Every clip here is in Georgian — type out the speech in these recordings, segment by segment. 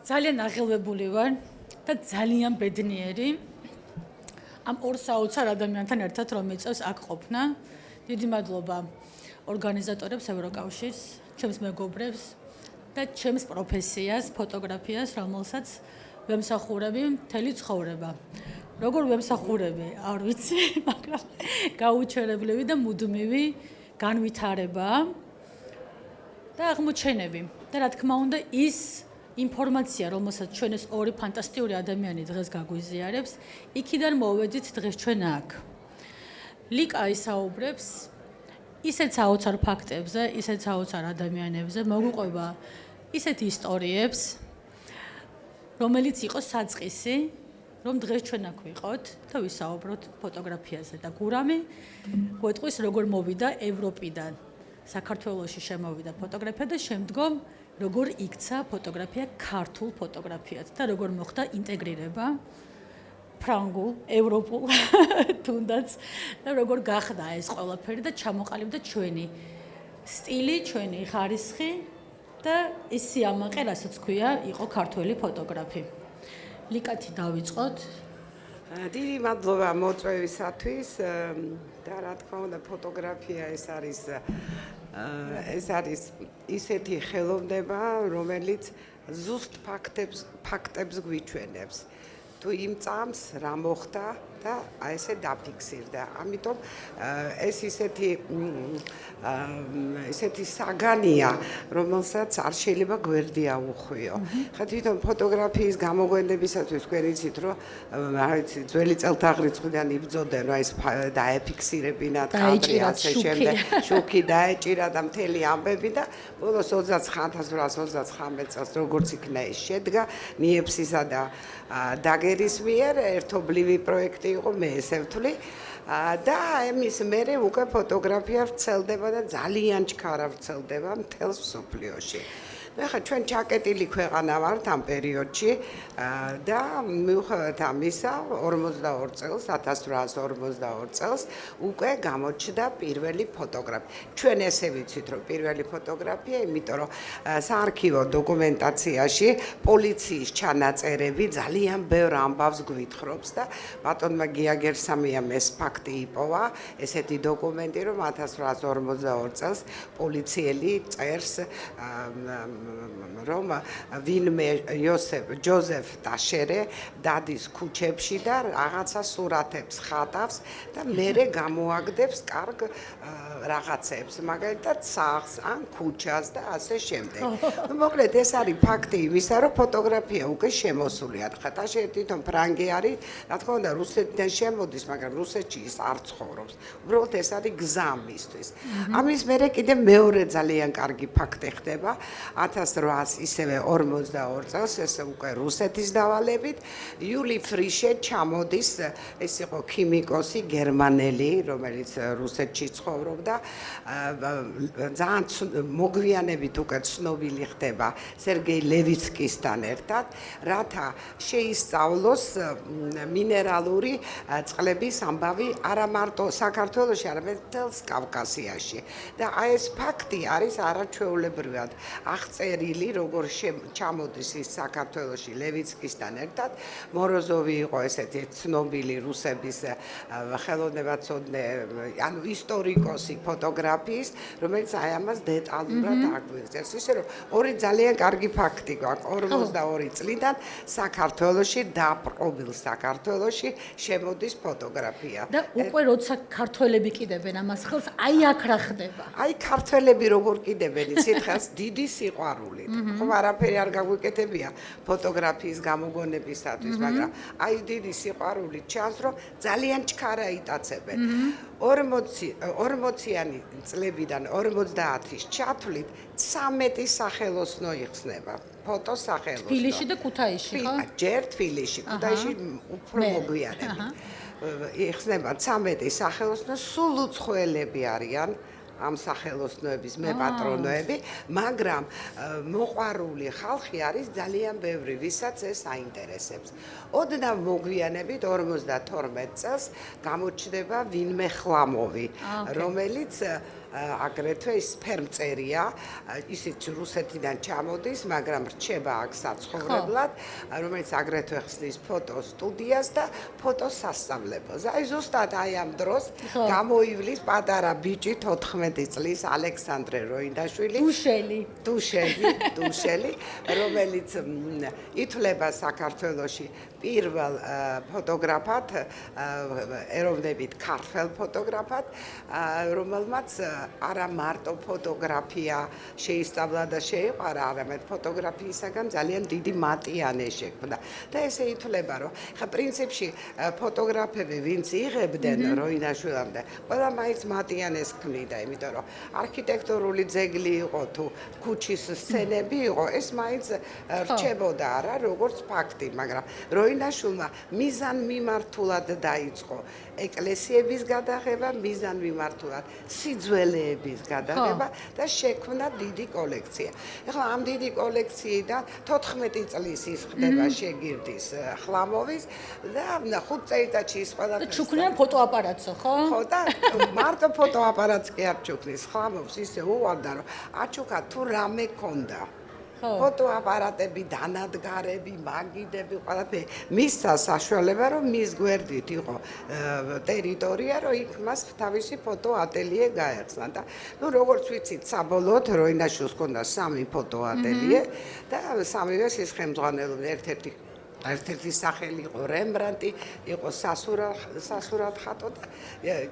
ძალიან აღელვებული ვარ და ძალიან ბედნიერი ამ ორ საოცარ ადამიანთან ერთად რომ მიწევს აქ ყოფნა. დიდი მადლობა ორგანიზატორებს ევროკავშირს, ჩემს მეგობრებს და ჩემს პროფესიას, ფოტოგრაფიას, რომელსაც ვემსახურები მთელი ცხოვრება. როგორ ვემსახურები, არ ვიცი, მაგრამ გაუჩერებლივი და მუდმივი განვითარება და აღმოჩენები. და რა თქმა უნდა, ის ინფორმაცია, რომელსაც ჩვენ ეს ორი ფანტასტიკური ადამიანი დღეს გაგვიზიარებს, იქიდან მოვედით დღეს ჩვენ აქ. ლიკა ისაუბრებს ისეთ საოცარ ფაქტებზე, ისეთ საოცარ ადამიანებზე, მოგვიყვება ისეთ ისტორიებს, რომელიც იყოს საწყისი, რომ დღეს ჩვენ აქ ვიყოთ და ვისაუბროთ ფოტოგრაფიაზე და გურამი გვეტყვის როგორ მოვიდა ევროპიდან, საქართველოში შემოვიდა ფოტოგრაფია და შემდგომ როგორ იქცა ფოტოგრაფია ქართულ ფოტოგრაფიად და როგორ მოხდა ინტეგრირება ფრანგულ, ევროპულ თუნდაც და როგორ გახდა ეს ყველაფერი და ჩამოყალიბდა ჩვენი სტილი, ჩვენი ხარისხი და ის სიამაყე, რასაც ქვია, იყო ქართველი ფოტოგრაფი. ლიკათი დავიწყოთ. დიდი მადლობა მოწვევისათვის და რა თქმა უნდა ფოტოგრაფია ეს არის ისეთი ხელოვნება, რომელიც ზუსტ ფაქტებს გვიჩვენებს. თუ იმ წამს რა მოხდა და აი ესე დაფიქსირდა. ამიტომ ეს ისეთი საგანია, რომელსაც არ შეიძლება გვერდი აუხვიო. ხა თვითონ ფოტოგრაფიის გამოგვენებისათვის თქვენ იცით, რომ რა ვიცი, ძველი წელთაღრიცხვიდან იბრძოდნენ, რომ ეს დაეფიქსირებინათ კადრი, ასე შემდეგ, შუქი დაეჭირა და მთელი ამბები და ბოლოს 1939 წელს როგორც იქნა ეს შედგა ნიეფსისა და დაგერის მიერ ერთობლივი პროექტი იყო, მე ესე ვთვლი და ამის მერე უკვე ფოტოგრაფია ვრცელდება და ძალიან ჩქარა ვრცელდება მთელს მსოფლიოში. ახლა ჩვენ ჩაკეტილი ქვეყანა ვართ ამ პერიოდში და მიუხედავად ამისა 42 წელს 1842 წელს უკვე გამოჩნდა პირველი ფოტოგრაფი. ჩვენ ესე ვიცით, რომ პირველი ფოტოგრაფია, იმიტომ რომ საარქივო დოკუმენტაციაში პოლიციის ჩანაწერები ძალიან ბევრ ამბავს გვითხრობს და ბატონმა გიაგერსამიამ ეს ფაქტი იპოვა, ესეთი დოკუმენტი, რომ 1842 წელს პოლიციელი წერს რომ ვინმე ჯოზეფ ტაშერე დადის ქუჩებში და რაღაცა სურათებს ხატავს და მერე გამოაგდებს კარგ რაღაცებს, მაგალითად სახლს ან ქუჩას და ასე შემდეგ. მოკლედ ეს არის ფაქტი იმისა, რომ ფოტოგრაფია უკვე შემოსულია. ხა ტაშერი თვითონ ფრანგი არის, რა თქმა უნდა რუსეთიდან შემოდის, მაგრამ რუსეთში ის არ ცხოვრობს. უბრალოდ ეს არის გზა მისთვის. ამის მერე კიდე მეორე ძალიან კარგი ფაქტი ხდება 1800 ისევე 42 წელს ეს უკვე რუსეთის დავალებით იული ფრიშე ჩამოდის, ეს იყო ქიმიკოსი გერმანელი, რომელიც რუსეთში ცხოვრობდა, ძალიან მოგვიანებით უკვე ცნობილი ხდება სერგეი ლევიცკისთან ერთად, რათა შეისწავლოს მინერალური წყლების ამბავი არა მარტო საქართველოში, არამედ მთელს კავკასიაში. და აი ეს ფაქტი არის არაჩვეულებრივად აღწერილი, როგორ ჩამოდის ის საქართველოში ლევიცკისთან ერთად. მოროზოვი იყო ესეთი ცნობილი რუსების ხელოვნებაცოდნე, ანუ ისტორიკოსი ფოტოგრაფიის, რომელიც აი ამას დეტალურად აგვიღწევს. ისე რომ ორი ძალიან კარგი ფაქტი გვაქვს. 42 წლიდან საქართველოში დაპყრობილ საქართველოში შემოდის ფოტოგრაფია. და უკვე როცა ქართველები კიდებენ ამას ხელს, აი აქ რა ხდება? აი ქართველები როგორ კიდებენ იცით ხელს დიდი სიყვარულით. ხომ არაფერი არ გაგვიკეთებია ფოტოგრაფიის გამოგონებისათვის, მაგრამ აი დიდი სიყვარულით ჩანს, რომ ძალიან ჩქარა იტაცებენ. 40-იანი წლებიდან 50-ის ჩათვლით 13 სახელოსნო იხსნება. ფოტოსახელოსნო. თბილისში და ქუთაისში, ხო? ჯერ თბილისში, ქუთაისში უფრო მოგვიანებით. იხსნება 13 სახელოსნო, სულ უცხოელები არიან. ამ სახელოსნოების მეპატრონოები, მაგრამ მოყვარული ხალხი არის ძალიან ბევრი, ვისაც ეს აინტერესებს. ოდნავ მოგვიანებით 52 წელს გამოჩნდება ვინმე ხვამოვი, რომელიც აგრეთვე ის ფერმწერია, ისიც რუსეთიდან ჩამოდის, მაგრამ რჩება აქ საცხოვრებლად, რომელიც აგრეთვე ხსნის ფოტოსტუდიას და ფოტოსასწავლებლს. აი ზუსტად აი ამ დროს გამოივლის პატარა ბიჭი 14 წლის ალექსანდრე როინდაშვილი, დუშელი, რომელიც ითვლება საქართველოში პირველ ფოტოგრაფად, ეროვნებით ქართველ ფოტოგრაფად, რომელმაც არა მარტო ფოტოგრაფია შეისწავლა და შეიყვარა, არამედ ფოტოგრაფიისაგან ძალიან დიდი მატიანე შექმნა. და ესე ითვლება, რომ ხა პრინციპში ფოტოგრაფები, ვინც იღებდნენ როინაშვილამდე, ყველა მაინც მატიანეს ქმნიდა, იმიტომ რომ არქიტექტურული ძეგლი იყო თუ ქუჩის სცენები იყო, ეს მაინც რჩებოდა არა, როგორც ფაქტი, მაგრამ როინაშვილმა მიზანმიმართულად დაიწყო ეკლესიების გადაღება, მიზანმიმართულად სიძველეების გადაღება და შექმნა დიდი კოლექცია. ეხლა ამ დიდი კოლექციიდან 14 წლის ის ხდება შეგირდის ხლამოვის და 5 წელიწადში ის ყველაფერს ჩუქნიან ფოტოაპარატსო, ხო? ხო და მარტო ფოტოაპარატს კი არ ჩუქნის, ხლამოვს ისე უვარდა, რომ აჩუქა თუ რამე ქონდა. ფოტოაპარატები, დანადგარები, მაგიდები, ყველაფერი. მისცა საშუალება, რომ მის გვერდით იყო ტერიტორია, რომ იქ მას თავისი ფოტოატელიე გაეხსნა და ნუ როგორც ვიცით, საბოლოოდ როინაშვილს ჰქონდა 3 ფოტოატელიე და სამივეს ის ხელმძღვანელობდა ერთ-ერთი სახელი იყო რემბრანტი, იყო სასურად ხატო და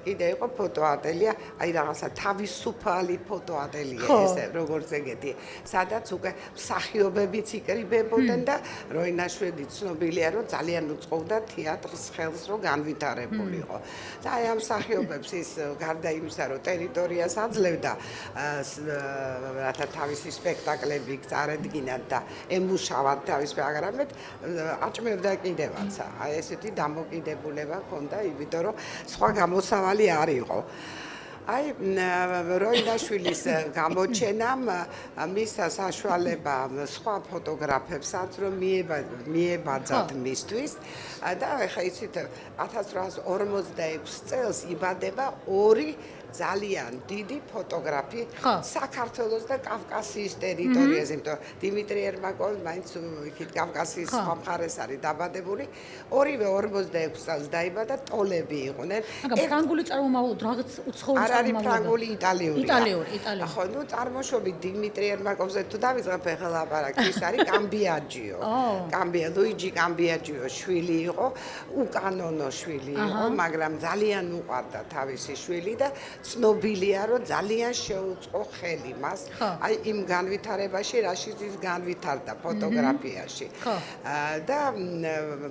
კიდე იყო ფოტოატელია, აი რაღაცა თავისუფალი ფოტოატელია ესე, როგორც ეგეთი, სადაც უკვე მსახიობებიც იკრიბებოდნენ და როინაშვილი ცნობილია, რომ ძალიან უწყობდა თეატრს ხელს, რომ განვითარებულიყო. და აი ამ მსახიობებს ის გარდა იმისა, რომ ტერიტორიას აძლევდა, რათა თავისი სპექტაკლები წარედგინათ და ემუშავათ თავის პროგრამით, აჭმევდა კიდევაცა. აი ესეთი დამოკიდებულება ჰქონდა, იმიტომ რომ სხვა გამოსავალი არ იყო. აი როინდაშვილის გამოჩენამ მისცა საშუალება სხვა ფოტოგრაფებსაც, რომ მიებაძათ მისთვის და ეხლა იცით 1846 წელს იბადება 2 ძალიან დიდი ფოტოგრაფი საქართველოს და კავკასიის ტერიტორიაზე, იმიტომ დიმიტრი ერმაკოვი მაინც იქით კავკასიის სხვა მხარეს არის დაბადებული. ორივე 46 წელს დაიბადა, ტოლები იყვნენ. მაგრამ ფრანგული წარმომავლობა რაღაც უცხოური არ არის ფრანგული, იტალიური. იტალიური. ხო, ნუ წარმოშობით დიმიტრი ერმაკოვზე თუ დავიწყებ ახლა ლაპარაკი, ის არის კამბიაჯიო. ლუიჯი კამბიაჯიო შვილი იყო, უკანონო შვილი იყო, მაგრამ ძალიან უყვარდა თავისი შვილი და ცნობილია, რომ ძალიან შეუწყო ხელი მას, აი იმ განვითარებაში, რაშიც ის განვითარდა ფოტოგრაფიაში. და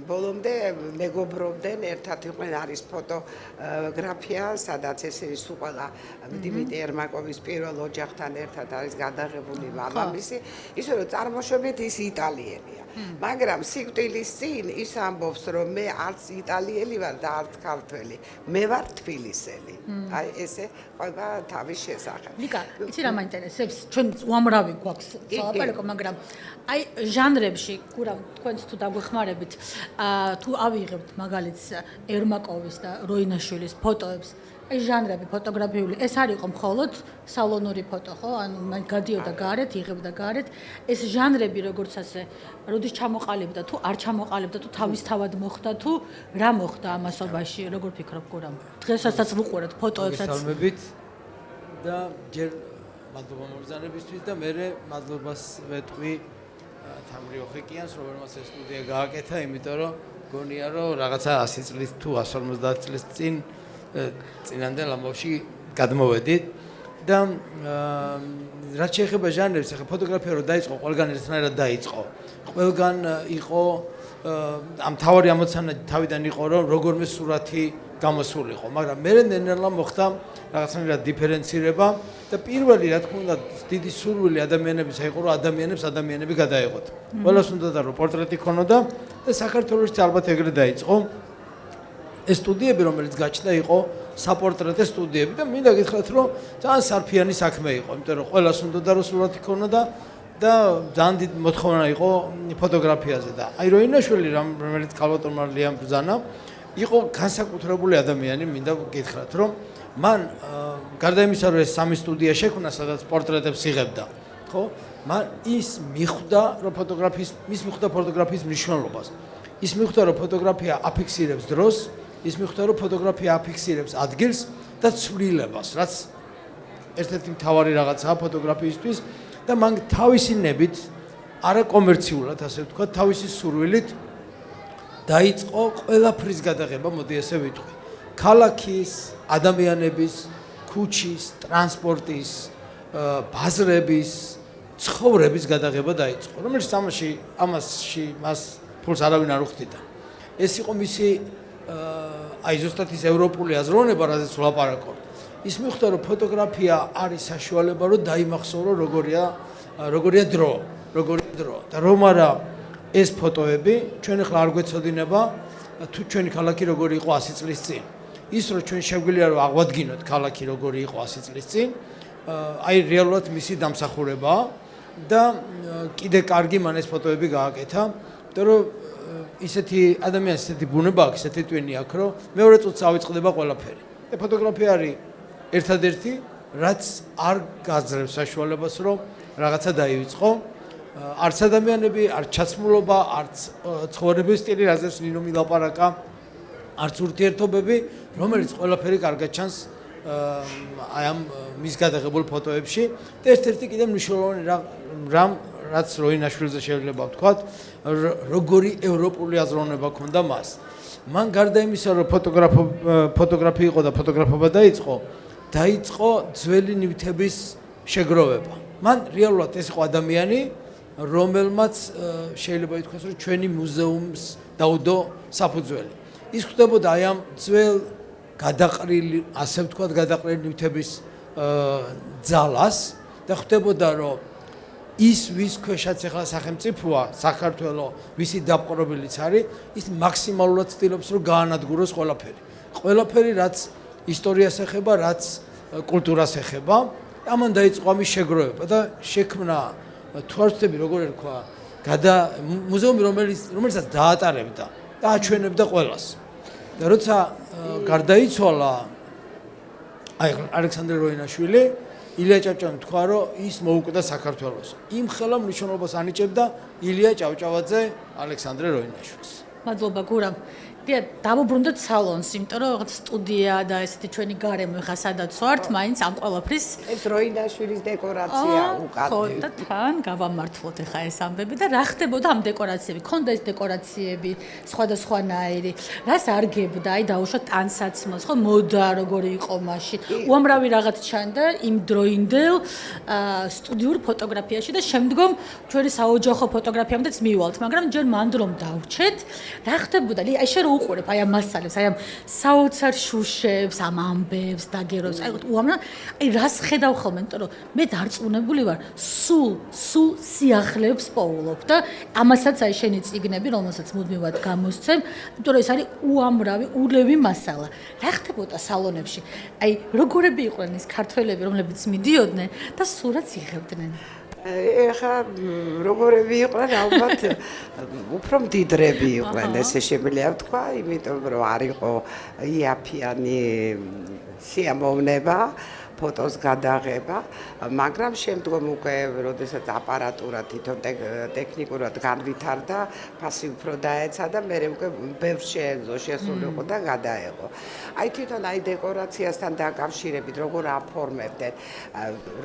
ბოლომდე მეგობრობდნენ, ერთად იყვნენ, არის ფოტოგრაფია, სადაც ესენი სულ ყველა დიმიტრი ერმაკოვის პირველ ოჯახთან ერთად არის გადაღებული მამამისი, ისე რომ წარმოშობით ის იტალიელია. მაგრამ სიკვდილის წინ ის ამბობს, რომ მე არც იტალიელი ვარ და არც ქართველი, მე ვარ თბილისელი. აი ესე ყველა თავის შესახებ. ლიკა, იცი რა მაინტერესებს? ჩვენ უამრავი გვაქვს სალაპარაკო, მაგრამ აი ჟანრებში, კურამ თქვენც თუ დაგვეხმარებით, თუ ავიღებთ მაგალითს ერმაკოვის და როინაშვილის ფოტოებს, აი ჟანრები ფოტოგრაფიული, ეს არ იყო მხოლოდ სალონური ფოტო, ხო? ანუ მან გადიოდა გარეთ, იღებდა გარეთ. ეს ჟანრები როგორც ასე, როდის ჩამოყალიბდა, თუ არ ჩამოყალიბდა, თუ თავისთავად მოხდა, თუ რა მოხდა ამასობაში, როგორ ფიქრობ კურამ? დღესაც ვუყურებთ ფოტოებსაც. მოგესალმებით და ჯერ მადლობა მოგზაურებისთვის და მე მადლობას ვეთყვი თამრი ოხიკიანს, რომელმაც ეს სტუდია გააკეთა, იმიტომ რომ გონია რომ რაღაცა 100 წლის თუ 150 წლის წინანდელ ამბავში გადმოვედით და რაც შეეხება ჟანრებს, ახლა ფოტოგრაფია რო დაიწყო, ყველგან ერთნაირად დაიწყო. ყველგან იყო ამ თავარი ამოცანა თავიდან იყო რომ როგორმე სურათი გამოსულიყო, მაგრამ მე ნენელა მოხდა რაღაცნაირად დიფერენცირება და პირველი რა თქმა უნდა დიდი სურვილი ადამიანების აიყო რომ ადამიანები გადაეღოთ. ყველას უნდა რომ პორტრეტი ქონოდა და საქართველოში ალბათ ეგრე დაიწყო. ეს სტუდიები რომელიც გაჩნდა იყო საპორტრეტო სტუდიები და მინდა გითხრათ რომ ძალიან სარფიანი საქმე იყო, იმიტომ რომ ყველას უნდა რომ სურათი ქონოდა და ძალიან დიდი მოთხოვნა იყო ფოტოგრაფიაზე და აი როინაშვილი რომელიც ქალბატონმა ლიამ ბრძანა იყო განსაკუთრებული ადამიანი, მინდა გითხრათ რომ მან გარდა იმისა, რომ ეს სამი სტუდია შექმნა, სადაც პორტრეტებს იღებდა, ხო? მან ის მიხვდა, რომ ფოტოგრაფიის მნიშვნელობას. ის მიხვდა, რომ ფოტოგრაფია აფიქსირებს დროს, ის მიხვდა, რომ ფოტოგრაფია აფიქსირებს ადგილს და ცვლილებას, რაც ერთ-ერთი მთავარი რაღაცაა ფოტოგრაფიისთვის და მან თავისი ნებით, არაკომერციულად, ასე ვთქვათ, თავისი სურვილით დაიწყო ყველაფრის გადაღება, მოდი ესე ვიტყვი. ქალაქის, ადამიანების, ქუჩის, ტრანსპორტის, ბაზრების, ცხოვრების გადაღება დაიწყო, რომელიც ამასში მას ფულს არავინ არ უხდიდა. ეს იყო მისი აი ზუსტად ის ევროპული აზროვნება, რაზეც ვლაპარაკობ. ის მიხვდა, რომ ფოტოგრაფია არის საშუალება, რომ დაიმახსოვრო როგორია დრო და რომ არა ეს ფოტოები ჩვენ ახლა არ გვეცოდინება თუ ჩვენი ქალაქი როგორი იყო 100 წლის წინ. ის რომ ჩვენ შეგვიძლია რომ აღვადგინოთ ქალაქი როგორი იყო 100 წლის წინ, აი რეალურად მისი დამსახურებაა და კიდე კარგი მან ეს ფოტოები გააკეთა, იმიტომ რომ ისეთი ადამიანის ისეთი ბუნება აქვს, ისეთი ტვინი აქვს, რომ მეორე წუთს ავიწყდება ყველაფერი. და ფოტოგრაფია არის ერთადერთი, რაც არ გაძლევს საშუალებას, რომ რაღაცა დაივიწყო. არც ადამიანები, არც ჩაცმულობა, არც ცხოვრების სტილი, რაზეც ნინო მილაპარაკა, არც ურთიერთობები, რომელიც ყველაფერი კარგად ჩანს აი ამ მის გადაღებულ ფოტოებში და ერთ-ერთი კიდევ მნიშვნელოვანი რამ რაც როინაშვილზე შეიძლება ვთქვათ, როგორი ევროპული აზროვნება ჰქონდა მას. მან გარდა იმისა, რომ ფოტოგრაფი იყო და ფოტოგრაფობა დაიწყო ძველი ნივთების შეგროვება. მან რეალურად ეს იყო ადამიანი, რომელმაც შეიძლება ითქვას, რომ ჩვენი მუზეუმს დაუდო საფუძველი. ის ხდებოდა აი ამ ძველ გადაყრილი, ასე ვთქვათ, გადაყრილი ნივთების ძალას და ხდებოდა, რომ ის ვის ქვეშაც ახლა სახელმწიფოა, საქართველო, ვისი დაპყრობილიც არის, ის მაქსიმალურად ცდილობს, რომ გაანადგუროს ყველაფერი, რაც ისტორიას ეხება, რაც კულტურას ეხება. ამან დაიწყო ამის შეგროვება და შექმნა თუ არ ვცდები როგორ ერქვა, მუზეუმი, რომელსაც დაატარებდა და აჩვენებდა ყველას. და როცა გარდაიცვალა აი ალექსანდრე როინაშვილი, ილია ჭავჭავაძემ თქვა, რომ ის მოუკვდა საქართველოს. იმ ხელა მნიშვნელობას ანიჭებდა ილია ჭავჭავაძე ალექსანდრე როინაშვილს. მადლობა გურამ. დავუბრუნდეთ სალონს, იმიტომ რომ რაღაც სტუდია და ესეთი ჩვენი გარემო ხა სადაც ვართ, მაინც ამ ყველაფრის ეს როინაშვილის დეკორაცია უკან. ხო, და თან გავამართლოთ ხა ეს ამბები და რა ხდებოდა ამ დეკორაციები? ქონდა ეს დეკორაციები სხვადასხვანაირი. რას არგებდა? აი დაუშვათ ტანსაცმელს, ხო, მოდა როგორი იყო მაშინ. უამრავი რაღაც ჩანდა იმ დროინდელ სტუდიურ ფოტოგრაფიაში და შემდგომ ჩვენი საოჯახო ფოტოგრაფიამდეც მივალთ, მაგრამ ჯერ მანდ რომ დავრჩეთ, რა ხდებოდა? აი შენ უყურებ აი ამ მასალებს, აი ამ საოცარ შუშებს, ამ ამბებს, დაგეროს. აი რას ხედავ ხოლმე, იმიტომ რომ მე დარწმუნებული ვარ, სულ სიახლეებს პოულობ და ამასაც აი შენი წიგნები, რომელსაც მუდმივად გამოსცემ, იმიტომ რომ ეს არის უამრავი, ულევი მასალა. რა ხდებოდა სალონებში? აი როგორები იყვნენ ეს ქართველები, რომლებიც მიდიოდნენ და სურათს იღებდნენ? ეხა როგორები იყვნენ, ალბათ უფრო მდიდრები იყვნენ, ესე შემიძლია ვთქვა, იმიტომ რომ არ იყო იაფიანი სიამოვნება, ფოტოს გადაღება, მაგრამ შემდგომ უკვე, როდესაც აპარატურა თვითონ ტექნიკურად განვითარდა, ფასი უფრო დაეცა და მე უკვე ბევრს შეეძლო შესულიყო და გადაეღო. აი თვითონ აი დეკორაციასთან დაკავშირებით როგორ აფორმებდნენ,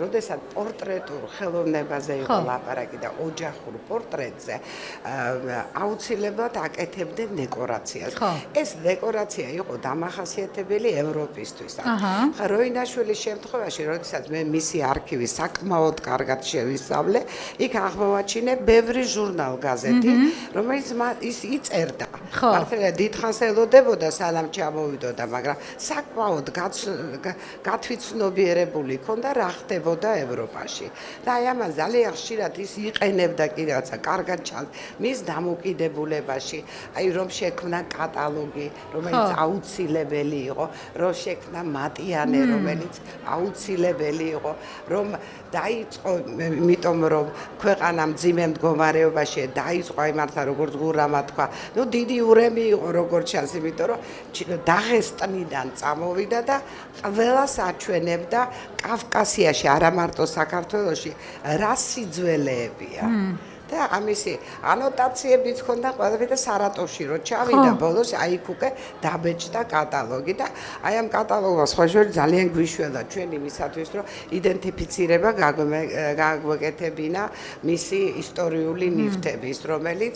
როდესაც პორტრეტულ ხელოვნებაზე იყო ლაპარაკი და ოჯახურ პორტრეტზე, აუცილებლად აკეთებდნენ დეკორაციას. ეს დეკორაცია იყო დამახასიათებელი ევროპისთვის. ხა როინაშვილის შემთხვევაში, როდესაც მე მისი არქივი საკმაოდ კარგად შევისწავლე, იქ აღმოვაჩინე ბევრი ჟურნალ-გაზეთი, რომელიც ის იწერდა. მართლა დიდხანს ელოდებოდა სანამ ჩამოვიდოდა, მაგრამ საკმაოდ გათვითცნობიერებული ქონდა რა ხდებოდა ევროპაში. და აი ამას ძალიან ხშირად ის იყენებდა კიდევაცა კარგად ჩანს მის დამოკიდებულებაში, აი რომ შექმნა კატალოგი, რომელიც აუცილებელი იყო, რომ შექმნა მატიანე, რომელიც აუცილებელი იყო, რომ დაიწყო, იმიტომ რომ ქვეყანა მძიმე მდგომარეობაშია, დაიწყო აი მართლა როგორც გურამა თქვა, ნუ დიდი მშიურე მიიღო როგორც ჩანს, იმიტომ რომ დაღესტნიდან წამოვიდა და ყველას აჩვენებდა კავკასიაში, არა მარტო საქართველოში, რა სიძველეებია. და ამისი ანოტაციებიც ჰქონდა ყველაფერი და სარატოვში რო ჩავიდა ბოლოს აი იქ უკვე დაბეჭდა კატალოგი და აი ამ კატალოგს სხვა შორის ძალიან გვიშველა ჩვენ იმისათვის რომ იდენტიფიცირება გაგვეკეთებინა მისი ისტორიული ნივთების რომელიც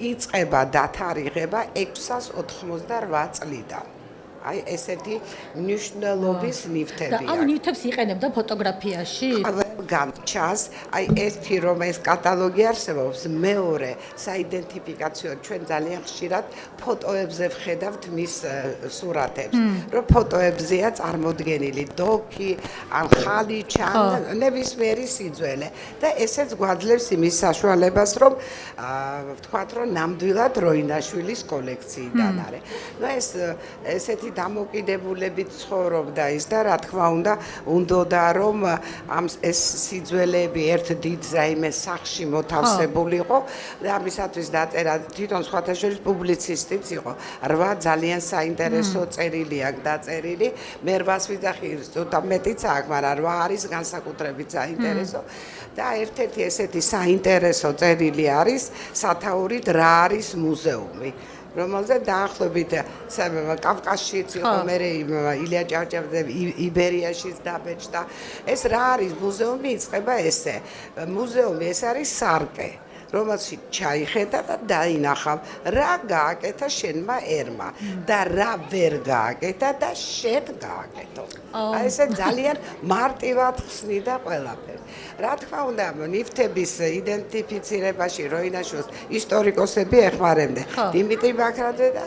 იწყება დათარიღება 688 წლიდან აი ესეთი მნიშვნელობის ნივთებია. და ამ ნივთებს იყენებდა ფოტოგრაფიაში? ყველგან ჩანს, აი ერთი რომ ეს კატალოგი არსებობს, მეორე საიდენტიფიკაციო ჩვენ ძალიან ხშირად ფოტოებზე ვხედავთ მის სურათებს, რომ ფოტოებზეა წარმოდგენილი დოქი, ან ხალიჩა, ნებისმიერი სიძველე და ესეც გვაძლევს იმის საშუალებას, რომ ვთქვათ, რომ ნამდვილად როინაშვილის კოლექციიდან არის. ნუ ესეთი დამოკიდებულებით ცხოვრობდა ის და რა თქმა უნდა უნდოდა რომ ამ ეს სიძველეები ერთ დიდ რაიმე სახში მოთავსებულიყო და ამისათვის დაწერა თვითონ სხვათა შორის პუბლიცისტიც იყო 8 ძალიან საინტერესო წერილი აქვს დაწერილი მე 8-ს ვიძახი ზუსტად მეტიც აქვს მაგრამ 8 არის განსაკუთრებით საინტერესო და ერთ-ერთი ესეთი საინტერესო წერილი არის სათაურით რა არის მუზეუმი რომელზეც დაახლოებით კავკასშიც იყო მე ილია ჭავჭავაძე იბერიაშიც დაბეჭდა ეს რა არის მუზეუმი იწყება ესე მუზეუმი ეს არის სარკე რომელშიც ჩაიხედა და დაინახავ რა გააკეთა შენმა ერმა და რა ვერ გააკეთა და შენ გააკეთო აი ესე ძალიან მარტივად ხსნიდა ყველაფერი რა თქმა უნდა ნივთების იდენტიფიცირებაში როინაშვილს ისტორიკოსები ეხმარებდნენ დიმიტრი ბაქრაძე და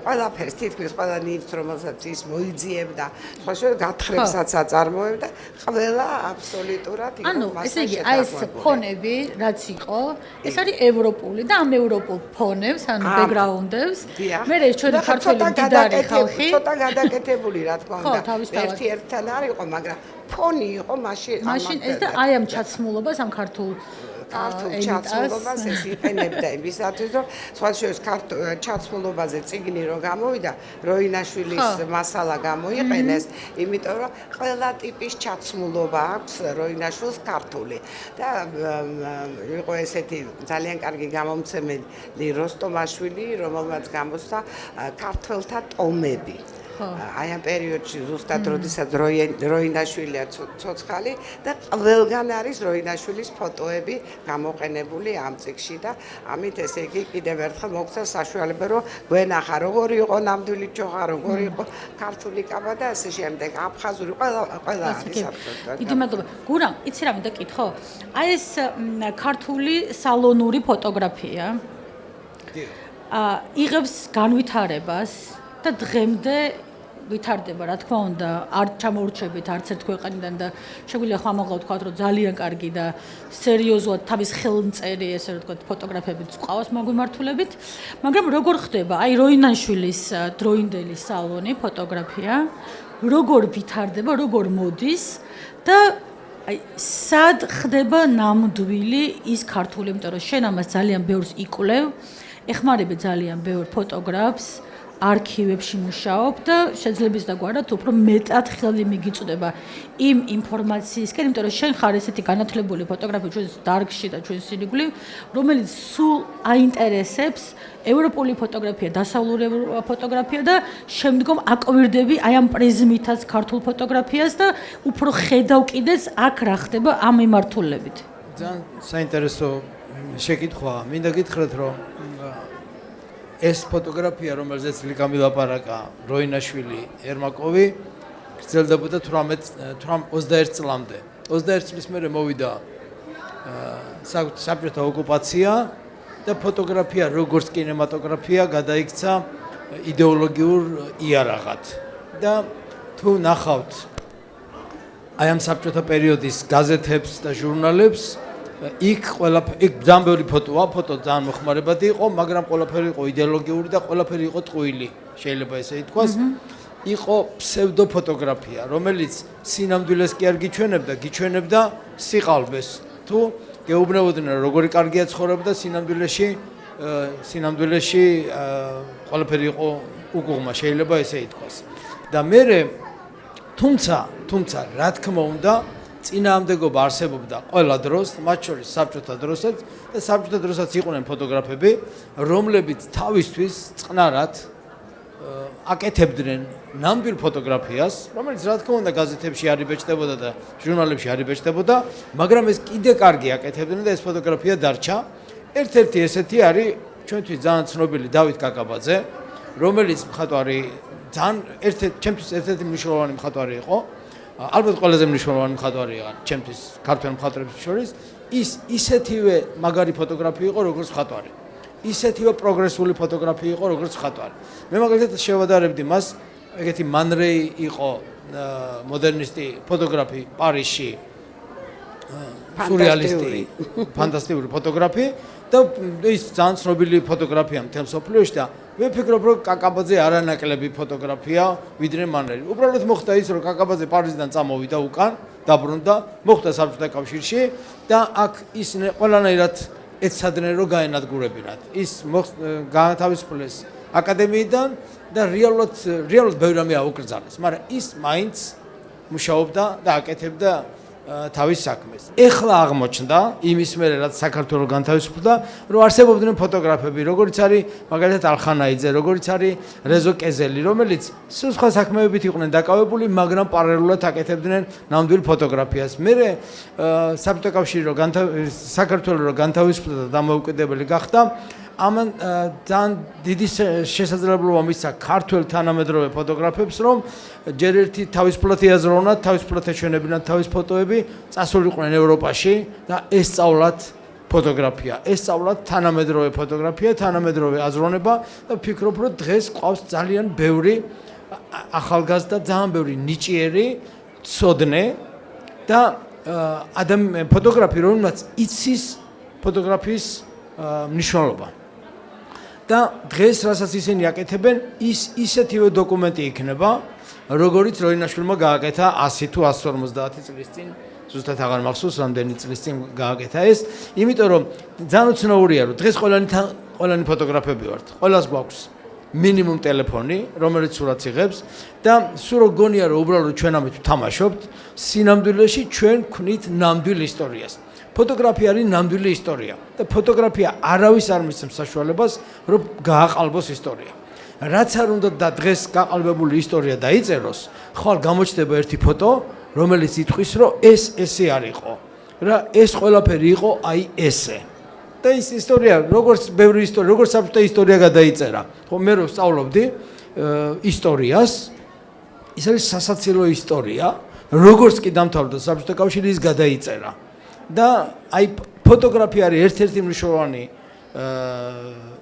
ყველაფერს თითქმის ყველა ნივთს რომელსაც ის მოიძიებდა სხვა შორის გათხრებსაც აწარმოებდა ყველა აბსოლუტურად იყო ანუ ესე იგი აი ეს ფონები რაც იყო ეს არის ევროპული და ამ ევროპულ ფონებს ანუ ბექგრაუნდებს მე ჩვენი ქართველი მდიდარი ხალხი ცოტა გადაკეთებული რა თქმა უნდა ერთ-ერთთან არ იყო მაგრამ ფონი იყო მაშინ ეს და აი ამ ჩაცმულობას ამ ქართულ ჩაცმულობას ეს იყენებდა იმისათვის რომ სხვა შორის ჩაცმულობაზე წიგნი რო გამოვიდა როინაშვილის მასალა გამოიყენეს იმიტომ რომ ყველა ტიპის ჩაცმულობა აქვს როინაშვილს ქართული და იყო ესეთი ძალიან კარგი გამომცემელი როსტომაშვილი რომელმაც გამოსცა ქართველთა ტომები აი ამ პერიოდში ზუსტად როდესაც როინაშვილია ცოცხალი და ყველგან არის როინაშვილის ფოტოები გამოყენებული ამ წიგნში და ამით ესე იგი კიდევ ერთხელ მოგცა საშუალება რომ გვენახა როგორი იყო ნამდვილი ჯოხა როგორი იყო ქართული კაბა და ასე შემდეგ აფხაზური ყველა არის აბსოლუტურად დიდი მადლობა გურამ იცი რა მინდა კითხო აი ეს ქართული სალონური ფოტოგრაფია იღებს განვითარებას და დღემდე ვითარდება რა თქმა უნდა არ ჩამოურჩებით არც ერთ ქვეყანიდან და შეგვიძლია ხმამაღლა ვთქვათ რომ ძალიან კარგი და სერიოზულად თავის ხელმწერი ესე რომ ვთქვათ ფოტოგრაფებიც ყავს მოგვიმართულებით მაგრამ როგორ ხდება აი როინაშვილის დროინდელი სალონი ფოტოგრაფია როგორ ვითარდება როგორ მოდის და აი სად ხდება ნამდვილი ის ქართული იმიტომ რომ შენ ამას ძალიან ბევრს იკვლევ ეხმარები ძალიან ბევრ ფოტოგრაფს არქივებში მუშაობ და შეიძლება ის დაგვარად უფრო მეტად ხელი მიგიწვდება იმ ინფორმაციისკენ, იმიტომ რომ შენ ხარ ესეთი განათლებული ფოტოგრაფი ჩვენს დარგში და ჩვენს სინიგვლივ, რომელიც სულ აინტერესებს ევროპული ფოტოგრაფია, დასავლური ფოტოგრაფია და შემდგომ აკვირდები აი ამ პრიზმითაც ქართულ ფოტოგრაფიას და უფრო ხედავ კიდეც აქ რა ხდება ამ მიმართულებით. ძალიან საინტერესო შეკითხვაა. მინდა გითხრათ რომ ეს ფოტოგრაფია, რომელზეც ლიკა მილაპარაკა, როინაშვილი, ერმაკოვი, გრძელდებოდა 21 წლამდე. 21 წლის მერე მოვიდა საბჭოთა ოკუპაცია და ფოტოგრაფია, როგორც კინემატოგრაფია, გადაიქცა იდეოლოგიურ იარაღად. და თუ ნახავთ აი ამ საბჭოთა პერიოდის გაზეთებს და ჟურნალებს იქ ძალიან ბევრი ფოტოა, ფოტო ძალიან მოხმარებადი იყო, მაგრამ ყველაფერი იყო იდეოლოგიური და ყველაფერი იყო ტყუილი, შეიძლება ესე ითქვას. იყო ფსევდო ფოტოგრაფია, რომელიც სინამდვილეს კი არ გიჩვენებდა სიყალბეს. თუ გეუბნებოდნენ როგორი კარგია ცხოვრება და სინამდვილეში სინამდვილეში ყველაფერი იყო უკუღმა, შეიძლება ესე ითქვას. და მე თუმცა რა თქმა უნდა წინააღმდეგობა არსებობდა ყველა დროს, მათ შორის საბჭოთა დროსაც და საბჭოთა დროსაც იყვნენ ფოტოგრაფები, რომლებიც თავისთვის წყნარად აკეთებდნენ ნამდვილ ფოტოგრაფიას, რომელიც რა თქმა უნდა გაზეთებში არ იბეჭდებოდა და ჟურნალებში არ იბეჭდებოდა, მაგრამ ეს კიდე კარგი აკეთებდნენ და ეს ფოტოგრაფია დარჩა. ერთ-ერთი ესეთი არის ჩვენთვის ძალიან ცნობილი დავით კაკაბაძე, რომელიც მხატვარი ძალიან ჩემთვის ერთ-ერთი მნიშვნელოვანი მხატვარი იყო. ალბათ ყველაზე მნიშვნელოვანი მხატვარი იყო ჩემთვის ქართველ მხატვრებს შორის. ის ისეთივე მაგარი ფოტოგრაფი იყო, როგორც მხატვარი. ისეთივე პროგრესული ფოტოგრაფი იყო, როგორც მხატვარი. მე მაგალითად შევადარებდი მას, ეგეთი მანრეი იყო მოდერნისტი ფოტოგრაფი პარიზში, სურეალისტი, ფანტასტიკური ფოტოგრაფი და ის ძალიან ცნობილი ფოტოგრაფია მთელ მსოფლიოში და მე ვფიქრობ, რომ კაკაბაძე არანაკლები ფოტოგრაფია, ვიდრე მანრეი. უბრალოდ მოხდა ის, რომ კაკაბაძე პარიზიდან წამოვიდა უკან, დაბრუნდა, მოხდა საბჭოთა კავშირში და აქ ის ყველანაირად ეცადნენ, რომ გაენადგურებინათ. ის გაათავისუფლეს აკადემიიდან და რეალურად ბევრი რამე აუკრძალეს, მაგრამ ის მაინც მუშაობდა და აკეთებდა თავის საქმეს. ეხლა აღმოჩნდა იმის მერე რაც საქართველოს განთავისუფლდა, რომ არსებობდნენ ფოტოგრაფები, როგორიც არის მაგალითად ალხანაიძე, როგორიც არის რეზო კეზელი, რომელიც სხვა საქმეებით იყვნენ დაკავებული, მაგრამ პარალელურად აკეთებდნენ ნამდვილ ფოტოგრაფიას. მერე საბჭოთა კავშირი საქართველოს რო განთავისუფლდა და დამოუკიდებელი გახდა, ამან ძალიან დიდი შესაძლებლობა მისცა ქართველ თანამედროვე ფოტოგრაფებს, რომ ჯერ ერთი თავისუფლად ეაზროვნათ, თავისუფლად ეჩვენებინათ თავის ფოტოები, წასულიყვნენ ევროპაში და ესწავლათ ფოტოგრაფია, ესწავლათ თანამედროვე ფოტოგრაფია, თანამედროვე აზროვნება და ვფიქრობ, რომ დღეს ყავს ძალიან ბევრი ახალგაზრდა, ძალიან ბევრი ნიჭიერი, ცოდნე და ფოტოგრაფი, რომელმაც იცის ფოტოგრაფიის მნიშვნელობა. და დღეს რასაც ისინი აკეთებენ, ისეთივე დოკუმენტი იქნება, როგორიც როინაშვილმა გააკეთა 100 თუ 150 წლის წინ, ზუსტად აღარ მახსოვს, რამდენი წლის წინ გააკეთა ეს, იმიტომ რომ ძალიან უცნაურია, რომ დღეს ყველანი ფოტოგრაფები ვართ, ყველას გვაქვს მინიმუმ ტელეფონი, რომელიც სურათს იღებს და სულ რო გონია, რომ უბრალოდ ჩვენ ამით ვთამაშობთ, სინამდვილეში ჩვენ ვქნით ნამდვილ ისტორიას. ფოტოგრაფია არის ნამდვილი ისტორია და ფოტოგრაფია არავის არ მისცემს საშუალებას, რომ გააყალბოს ისტორია. რაც არ უნდა და დღეს გაყალბებული ისტორია დაიწეროს, ხვალ გამოჩნდება ერთი ფოტო, რომელიც იტყვის, რომ ესე არ იყო. რა ეს ყველაფერი იყო აი ესე. და ის ისტორია, როგორც ბევრი ისტორია, როგორც საბჭოთა ისტორია გადაიწერა. ხო, მე რო სწავლობდი ისტორიას, ის არის სასაცილო ისტორია, როგორც კი დამთავრდა საბჭოთა კავშირი ის გადაიწერა. და აი ფოტოგრაფია არის ერთ-ერთი მნიშვნელოვანი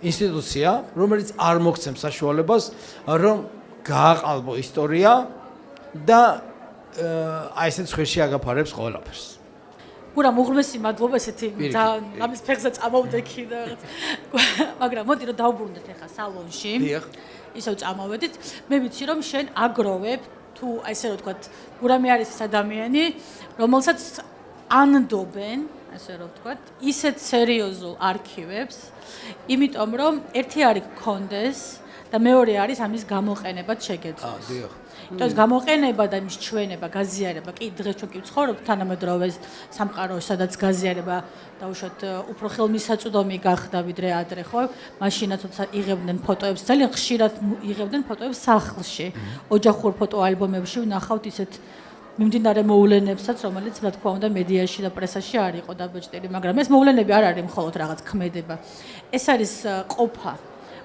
ინსტიტუცია, რომელიც არ მოგცემს საშუალებას, რომ გააყალბო ისტორია და აი ესეთ ხვერში აგაფარებს ყველაფერს. გურამ უღრმესი მადლობა ესეთი ამის ფეხზე წამოვდექი და მაგრამ მოდი რომ დავბრუნდეთ ახლა სალონში. ისევ წამოვედით. მე ვიცი რომ შენ აგროვებ თუ ესე რომ ვთქვათ, გურამი არის ეს ადამიანი, რომელსაც ანდობენ, ასე რომ ვთქვათ, ისეთ სერიოზულ არქივებს, იმიტომ რომ ერთი არის გქონდეს და მეორე არის ამის გამოყენებად შეგეძლოს. დიახ. იმიტომ რომ გამოყენება და მის ჩვენება, გაზიარება, კი დღეს ჩვენ კი ვცხოვრობთ თანამედროვე სამყაროში, სადაც გაზიარება დაუშვათ უფრო ხელმისაწვდომი გახდა ვიდრე ადრე, ხო? მაშინაც როცა იღებდნენ ფოტოებს, ძალიან ხშირად იღებდნენ ფოტოებს სახლში, ოჯახურ ფოტოალბომებში ვნახავთ ისეთ მიმდინარე მოვლენებსაც, რომელიც რა თქმა უნდა მედიაში და პრესაში არ იყო დაბეჭდილი, მაგრამ ეს მოვლენები არ არის მხოლოდ რაღაც ქმედება. ეს არის ყოფა,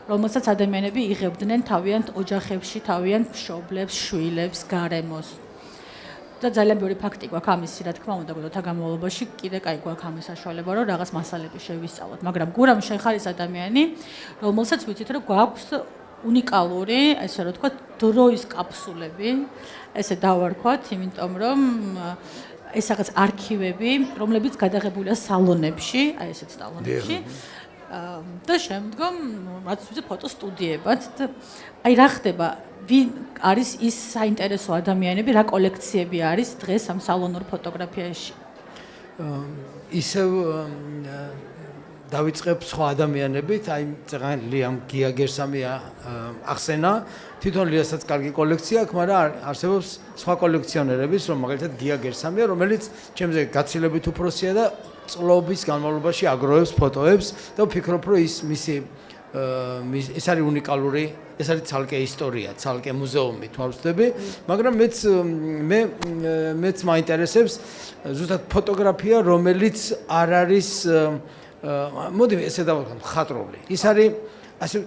რომელსაც ადამიანები იღებდნენ თავიანთ ოჯახებში, თავიანთ მშობლებს, შვილებს, გარემოს. და ძალიან ბევრი ფაქტი გვაქვს ამისი, რა თქმა უნდა, გოდოთა განმავლობაში კიდე კაი გვაქვს ამის საშუალება, რომ რაღაც მასალები შევისწავლოთ, მაგრამ გურამ შენ ხარ ის ადამიანი, რომელსაც ვიცით, რომ გვაქვს უნიკალური, ესე რომ ვთქვათ, დროის კაფსულები, ესე დავარქვათ, იმიტომ რომ ეს რაღაც არქივები, რომლებიც გადაღებულია სალონებში, აი ესეთ სალონებში. და შემდგომ რაც ვიცი ფოტოსტუდიებად და აი რა ხდება, ვინ არის ის საინტერესო ადამიანები, რა კოლექციები არის დღეს ამ სალონურ ფოტოგრაფიაში? ისევ დავიწყებ სხვა ადამიანებით, აი წეგან ლიამ გიაგერსამია ახსენა, თვითონ ლიასაც კარგი კოლექცია აქვს, მაგრამ არსებობს სხვა კოლექციონერებიც, რომ მაგალითად გიაგერსამია, რომელიც ჩემზე გაცილებით უფროსია და წლობის განმავლობაში აგროვებს ფოტოებს და ვფიქრობ, რომ ის ეს არის უნიკალური, ეს არის ცალკე ისტორია, ცალკე მუზეუმი, თუ არ ვცდები, მაგრამ მეც მაინტერესებს ზუსტად ფოტოგრაფია, რომელიც არ არის მოდი ესე დავთქვა მხატვრული. ის არის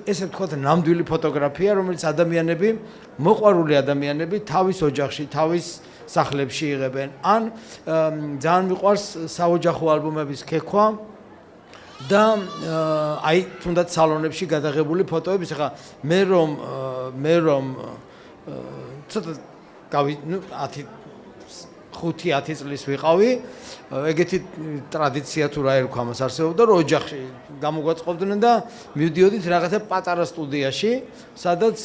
ესე ვთქვათ ნამდვილი ფოტოგრაფია, რომელიც ადამიანები, მოყვარული ადამიანები თავის ოჯახში, თავის სახლებში იღებენ. ან ძალიან მიყვარს საოჯახო ალბომების ქექვა და აი თუნდაც სალონებში გადაღებული ფოტოების. ახლა მე რომ ცოტა 5-10 წლის ვიყავი, ეგეთი ტრადიცია თუ რა ერქვა მას არსებობდა, რომ ოჯახში გამოგვაწყობდნენ და მივდიოდით რაღაცა პატარა სტუდიაში, სადაც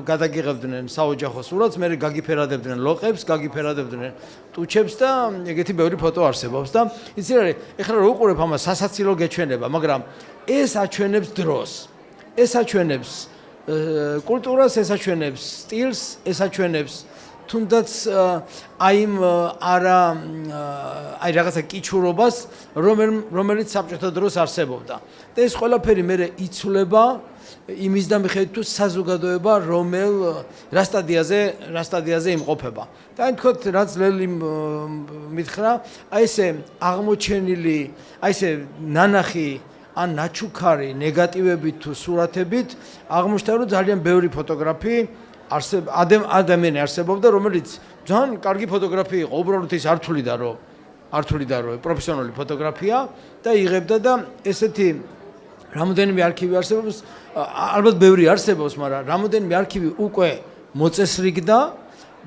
გადაგიღებდნენ საოჯახო სურათს, მე გაგიფერადებდნენ ლოყებს, გაგიფერადებდნენ ტუჩებს და ეგეთი ბევრი ფოტო არსებობს და იცი რა არის, ეხლა რო უყურებ ამას სასაცილო გეჩვენება, მაგრამ ეს აჩვენებს დროს, ეს აჩვენებს კულტურას, ეს აჩვენებს სტილს, ეს აჩვენებს თუნდაც აი რაღაცა კიჩურობას, რომელიც საბჭოთა დროს არსებობდა. და ეს ყველაფერი მე იცვლება იმის და მიხედვით თუ საზოგადოება რა სტადიაზე იმყოფება. და აი თქო რაც ლელი მითხრა, აი ესე აღმოჩენილი, აი ესე ნანახი ან ნაჩუქარი ნეგატივებით თუ სურათებით აღმოჩნდა რომ ძალიან ბევრი ფოტოგრაფი ადამიანი არსებობდა, რომელიც ძალიან კარგი ფოტოგრაფი იყო, უბრალოდ ის არ თვლიდა რომ პროფესიონალი ფოტოგრაფია და იღებდა და ესეთი რამოდენიმე არქივი არსებობს, ალბათ ბევრი არსებობს, მაგრამ რამოდენიმე არქივი უკვე მოწესრიგდა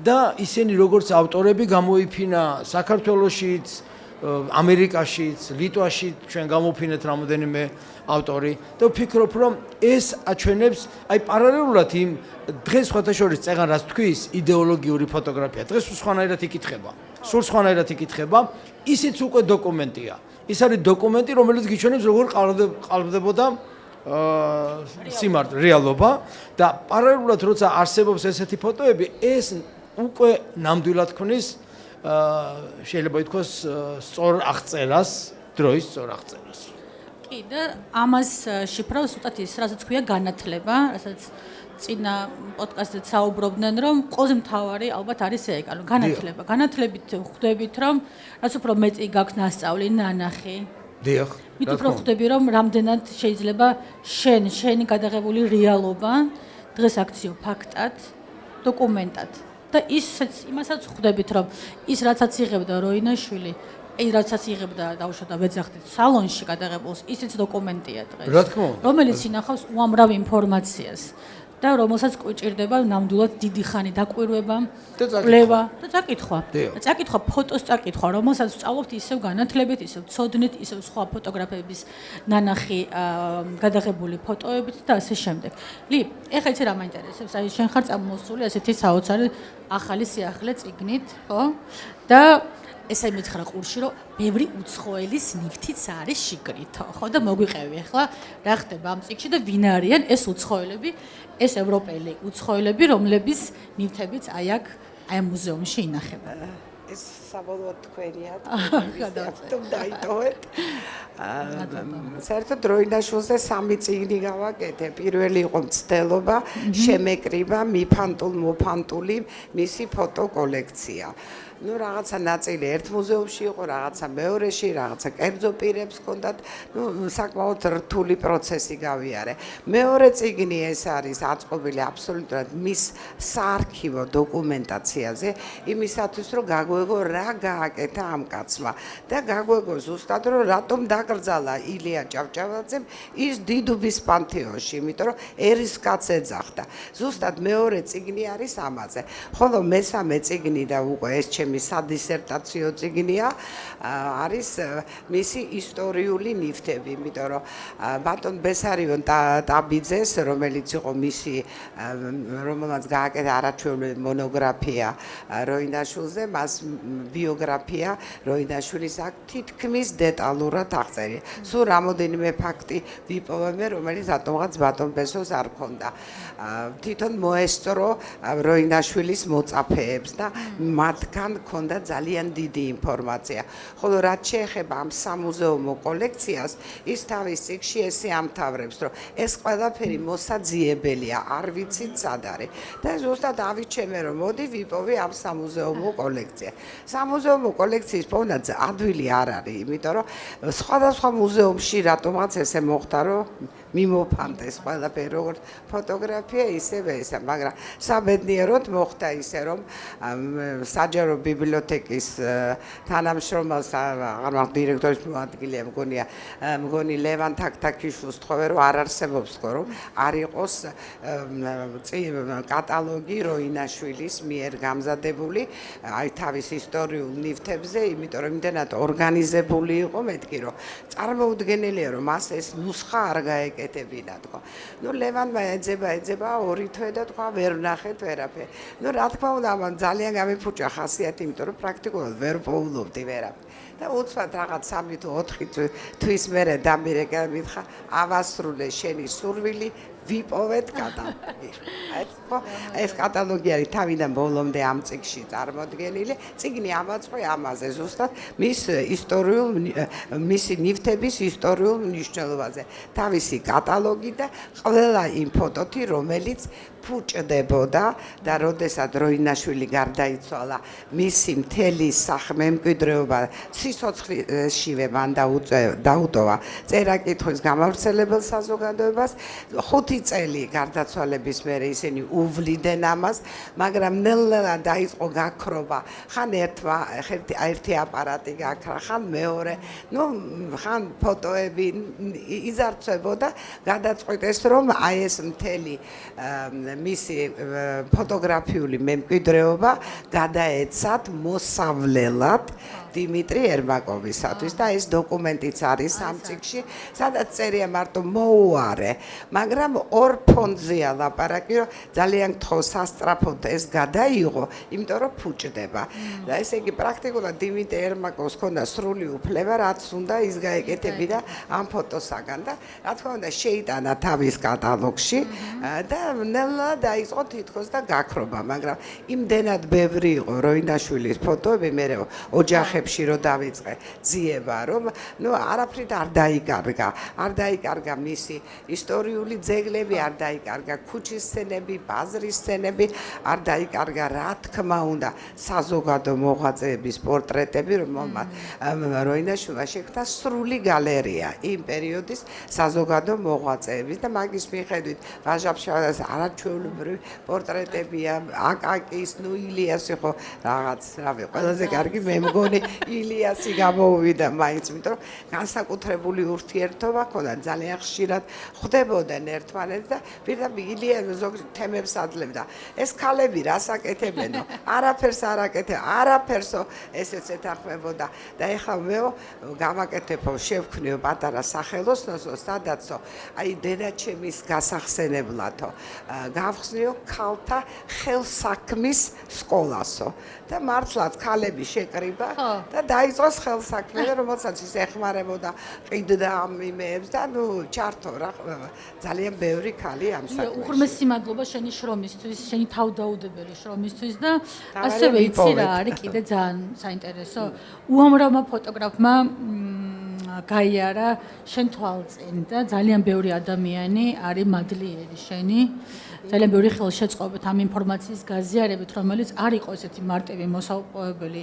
და ისინი როგორც ავტორები გამოიფინა საქართველოშიც, ამერიკაშიც, ლიტვაში ჩვენ გამოფინეთ რამოდენიმე ავტორი და ვფიქრობ, რომ ეს აჩვენებს აი პარალელურად იმ დღეს სხვათა შორის წეგან რაც თქვის იდეოლოგიური ფოტოგრაფია. დღეს სხვანაირად იკითხება. სულ სხვანაირად იკითხება, ისიც უკვე დოკუმენტია. ის არის დოკუმენტი, რომელიც გიჩვენებს როგორ ყალბდებოდა სიმართლე, რეალობა და პარალელურად როცა არსებობს ესეთი ფოტოები, ეს უკვე ნამდვილად ქმნის შეიძლება ითქვას სწორ აღწერას, დროის სწორ აღწერას. კი და ამას შიფრავს უბრალოდ ის, რასაც ქვია განათლება, რასაც წინა პოდკასტზე საუბრობდნენ, რომ ყველაზე მთავარი ალბათ არის ეგ, ანუ განათლება. განათლებით ხვდებით, რომ რაც უფრო მეტი გაქვს ნასწავლი, ნანახი. დიახ. მით უფრო ხვდები, რომ რამდენად შეიძლება შენი გადაღებული რეალობა დღეს აქციო ფაქტად, დოკუმენტად. და იმასაც ხვდებით, რომ ის რასაც იღებდა როინაშვილი, რასაც იღებდა დაუშვათ და ვეძახდით სალონში გადაღებულს, ისიც დოკუმენტია დღეს. რა თქმა უნდა. რომელიც ინახავს უამრავ ინფორმაციას და რომელსაც ჭირდება ნამდვილად დიდი ხანი დაკვირვება, კვლევა და წაკითხვა. წაკითხვა, ფოტოს წაკითხვა, რომელსაც ვსწავლობთ ისევ განათლებით, ისევ ცოდნით, ისევ სხვა ფოტოგრაფების ნანახი, გადაღებული ფოტოებით და ასე შემდეგ. ეხლა იცი რა მაინტერესებს? აი შენ ხარ წამოსული ასეთი საოცარი ახალი სიახლე წიგნით, ხო? და ესე მითხრა ყურში, რომ ბევრი უცხოელის ნივთიც არის შიგნით, ხო და მოგვიყევი ახლა რა ხდება ამ წიგნში და ვინ არიან ეს უცხოელები, ეს ევროპელი უცხოელები, რომლების ნივთებიც აი აქ აი ამ მუზეუმში ინახება. ეს საბოლოოდ თქვენია, თუ დაიტოვეთ. საერთოდ როინაშვილზე 3 წიგნი გავაკეთე. პირველი იყო მცდელობა, შემეკრიბა, მიფანტული მისი ფოტოკოლექცია. ну რაღაცა ნაწილი ერთ მუზეუმში იყო, რაღაცა მეორეში, რაღაცა კერძო პირებს ჰქონდათ, ну საკმაოდ რთული პროცესი გავიარე. მეორე წიგნი ეს არის აწყობილი აბსოლუტურად მის საარქივო დოკუმენტაციაზე, იმისათვის რომ გაგვეგო რა გააკეთა ამ კაცმა და გაგვეგო ზუსტად რომ რატომ დაკრძალა ილია ჭავჭავაძემ ის დიდუბის პანთეონში, იმიტომ რომ ერის კაც ეძახდა. ზუსტად მეორე წიგნი არის ამაზე. ხოლო მესამე წიგნი და უკვე ეს ჩემი სადისერტაციო წიგნია არის მისი ისტორიული ნივთები, იმიტომ რომ ბატონ ბესარიონ ტაბიძეს, რომელიც იყო მისი რომელმაც გააკეთა არაჩვეულებრივი მონოგრაფია როინაშვილზე, მას ბიოგრაფია როინაშვილის აქ თითქმის დეტალურად აღწერია. სულ რამოდენიმე ფაქტი ვიპოვებენ, რომელიც რატომღაც ბატონ ბესოს არ ქონდა. თვითონ მოესწრო როინაშვილის მოწაფეებს და მათგან ქონდა ძალიან დიდი ინფორმაცია. ხოლო რაც შეეხება ამ სამუზეუმო კოლექციას, ის თავის წიგნში ესე ამთავრებს, რომ ეს ყველაფერი მოსაძიებელია, არ ვიცით სად არის. და ზუსტად ავიჩემე, რომ მოდი ვიპოვე ამ სამუზეუმო კოლექცია. სამუზეუმო კოლექციის პოვნა ადვილი არ არის, იმიტომ რომ სხვადასხვა მუზეუმში რატომღაც ესე მოხდა, რომ მიმოფანტეს ყველაფერი, როგორც ფოტოგრაფია, ისევე ესა, მაგრამ საბედნიეროდ მოხდა ისე, რომ საჯარო ბიბლიოთეკის თანამშრომელს, აღარ დირექტორის მოადგილე მგონი ლევან თაქთაქიშვილს თქვა, რომ არ არსებობს ხო, რომ არ იყოს კატალოგი როინაშვილის მიერ გამზადებული, აი თავის ისტორიულ ნივთებზე, იმიტომ რომ იმდენად ორგანიზებული იყო, მეთქი რომ წარმოუდგენელია, რომ მას ეს ნუსხა არ გაეკეთებინა, თქო. ნუ ლევანმა ეძება ორი თვე და თქვა ვერ ვნახეთ ვერაფერი. ნუ რა თქმა უნდა, ამან ძალიან გამიფუჭა ხასიათი, იმიტომ რომ პრაქტიკულად ვერ პოულობდი ვერაფერი. და უცბად რაღაც 3 თუ 4 თვის მერე დამირეკა მითხა ავასრულე შენი სურვილი ვიპოვეთ კატალოგი. ეს კატალოგი არის თავიდან ბოლომდე ამ წიგნში წარმოდგენილი. წიგნი ამაწყო ამაზე ზუსტად მისი ნივთების ისტორიულ მნიშვნელობაზე. თავისი კატალოგი და ყველა იმ ფოტოთი, რომელიც ფუჭდებოდა და როდესაც როინაშვილი გარდაიცვალა, მისი მთელი სახმემკვიდრეობა სიცოცხლეშივე მან დაუტოვა წერა-კითხვის გამავრცელებელ საზოგადოებას. 5 წელი გარდაცვალების მერე ისინი უვლიდნენ ამას, მაგრამ ნელ-ნელა დაიწყო გაქრობა. ხან ერთი აპარატი გაქრა, ხან მეორე, ნუ ხან ფოტოები იზარცვებოდა, გადაწყვიტეს, რომ აი ეს მთელი მისი ფოტოგრაფიული მემკვიდრეობა გადაეცათ მოსავლელად დიმიტრი ერმაკოვისათვის და ეს დოკუმენტიც არის ამ წიგნში, სადაც წერია მარტო მოუარე, მაგრამ ორ ფონდზეა ლაპარაკი, რომ ძალიან გთხოვ სასწრაფოდ ეს გადაიღო, იმიტომ რომ ფუჭდება. და ესე იგი პრაქტიკულად დიმიტრი ერმაკოვს ჰქონდა სრული უფლება, რაც უნდა ის გაეკეთებინა ამ ფოტოსაგან და რა თქმა უნდა შეიტანა თავის კატალოგში და ნელა დაიწყო თითქოს და გაქრობა, მაგრამ იმდენად ბევრი იყო როინაშვილის ფოტოები, მე ოჯახებში რო დავიწყე ძიება, რომ ნუ არაფრით არ დაიკარგა მისი ისტორიული ძეგლები, არ დაიკარგა ქუჩის სცენები, ბაზრის სცენები, არ დაიკარგა რა თქმა უნდა საზოგადო მოღვაწეების პორტრეტები, რომელმაც როინაშვილმა შექმნა სრული გალერეა იმ პერიოდის საზოგადო მოღვაწეების და მაგის მიხედვით ვაჟა-ფშაველას არაჩვეულებრივი პორტრეტებია, აკაკის, ნუ ილიასი ხო რაღაც, რავი, ყველაზე კარგი მე მგონი ილიასი გამოუვიდა მაინც, იმიტომ რომ განსაკუთრებული ურთიერთობა ჰქონდა, ძალიან ხშირად ხვდებოდნენ ერთმანეთს და პირდაპირ ილიასი ზოგი თემებს ადლებდა. ეს ქალები რას აკეთებენო? არაფერს არ აკეთებ, არაფერსო ესეც ეთანხმებოდა და ეხლა მე გავაკეთებო, შევქმნიო პატარა სახელოსნოსო, სადაცო, აი დედაჩემის გასახსენებლათო, გავხსნიო ქალთა ხელსაქმის სკოლასო და მართლაც ქალები შეკრიბა და დაიწყოს ხელსაქმე, რომელსაც ის ეხმარებოდა, ყიდდა ამ იმეებს და ნუ ჩართო რა ძალიან ბევრი ქალი ამ საქმეში. უღრმესი მადლობა შენი შრომისთვის, შენი თავდაუდებელი შრომისთვის და ასევე იცი რა არის კიდე ძალიან საინტერესო. უამრავმა ფოტოგრაფმა გაიარა შენ თვალწინ და ძალიან ბევრი ადამიანი არის მადლიერი შენი. ძალიან ბევრი ხელშეწყობით ამ ინფორმაციის გაზიარებით, რომელიც არ იყო ესეთი მარტივი მოსაუპოვებელი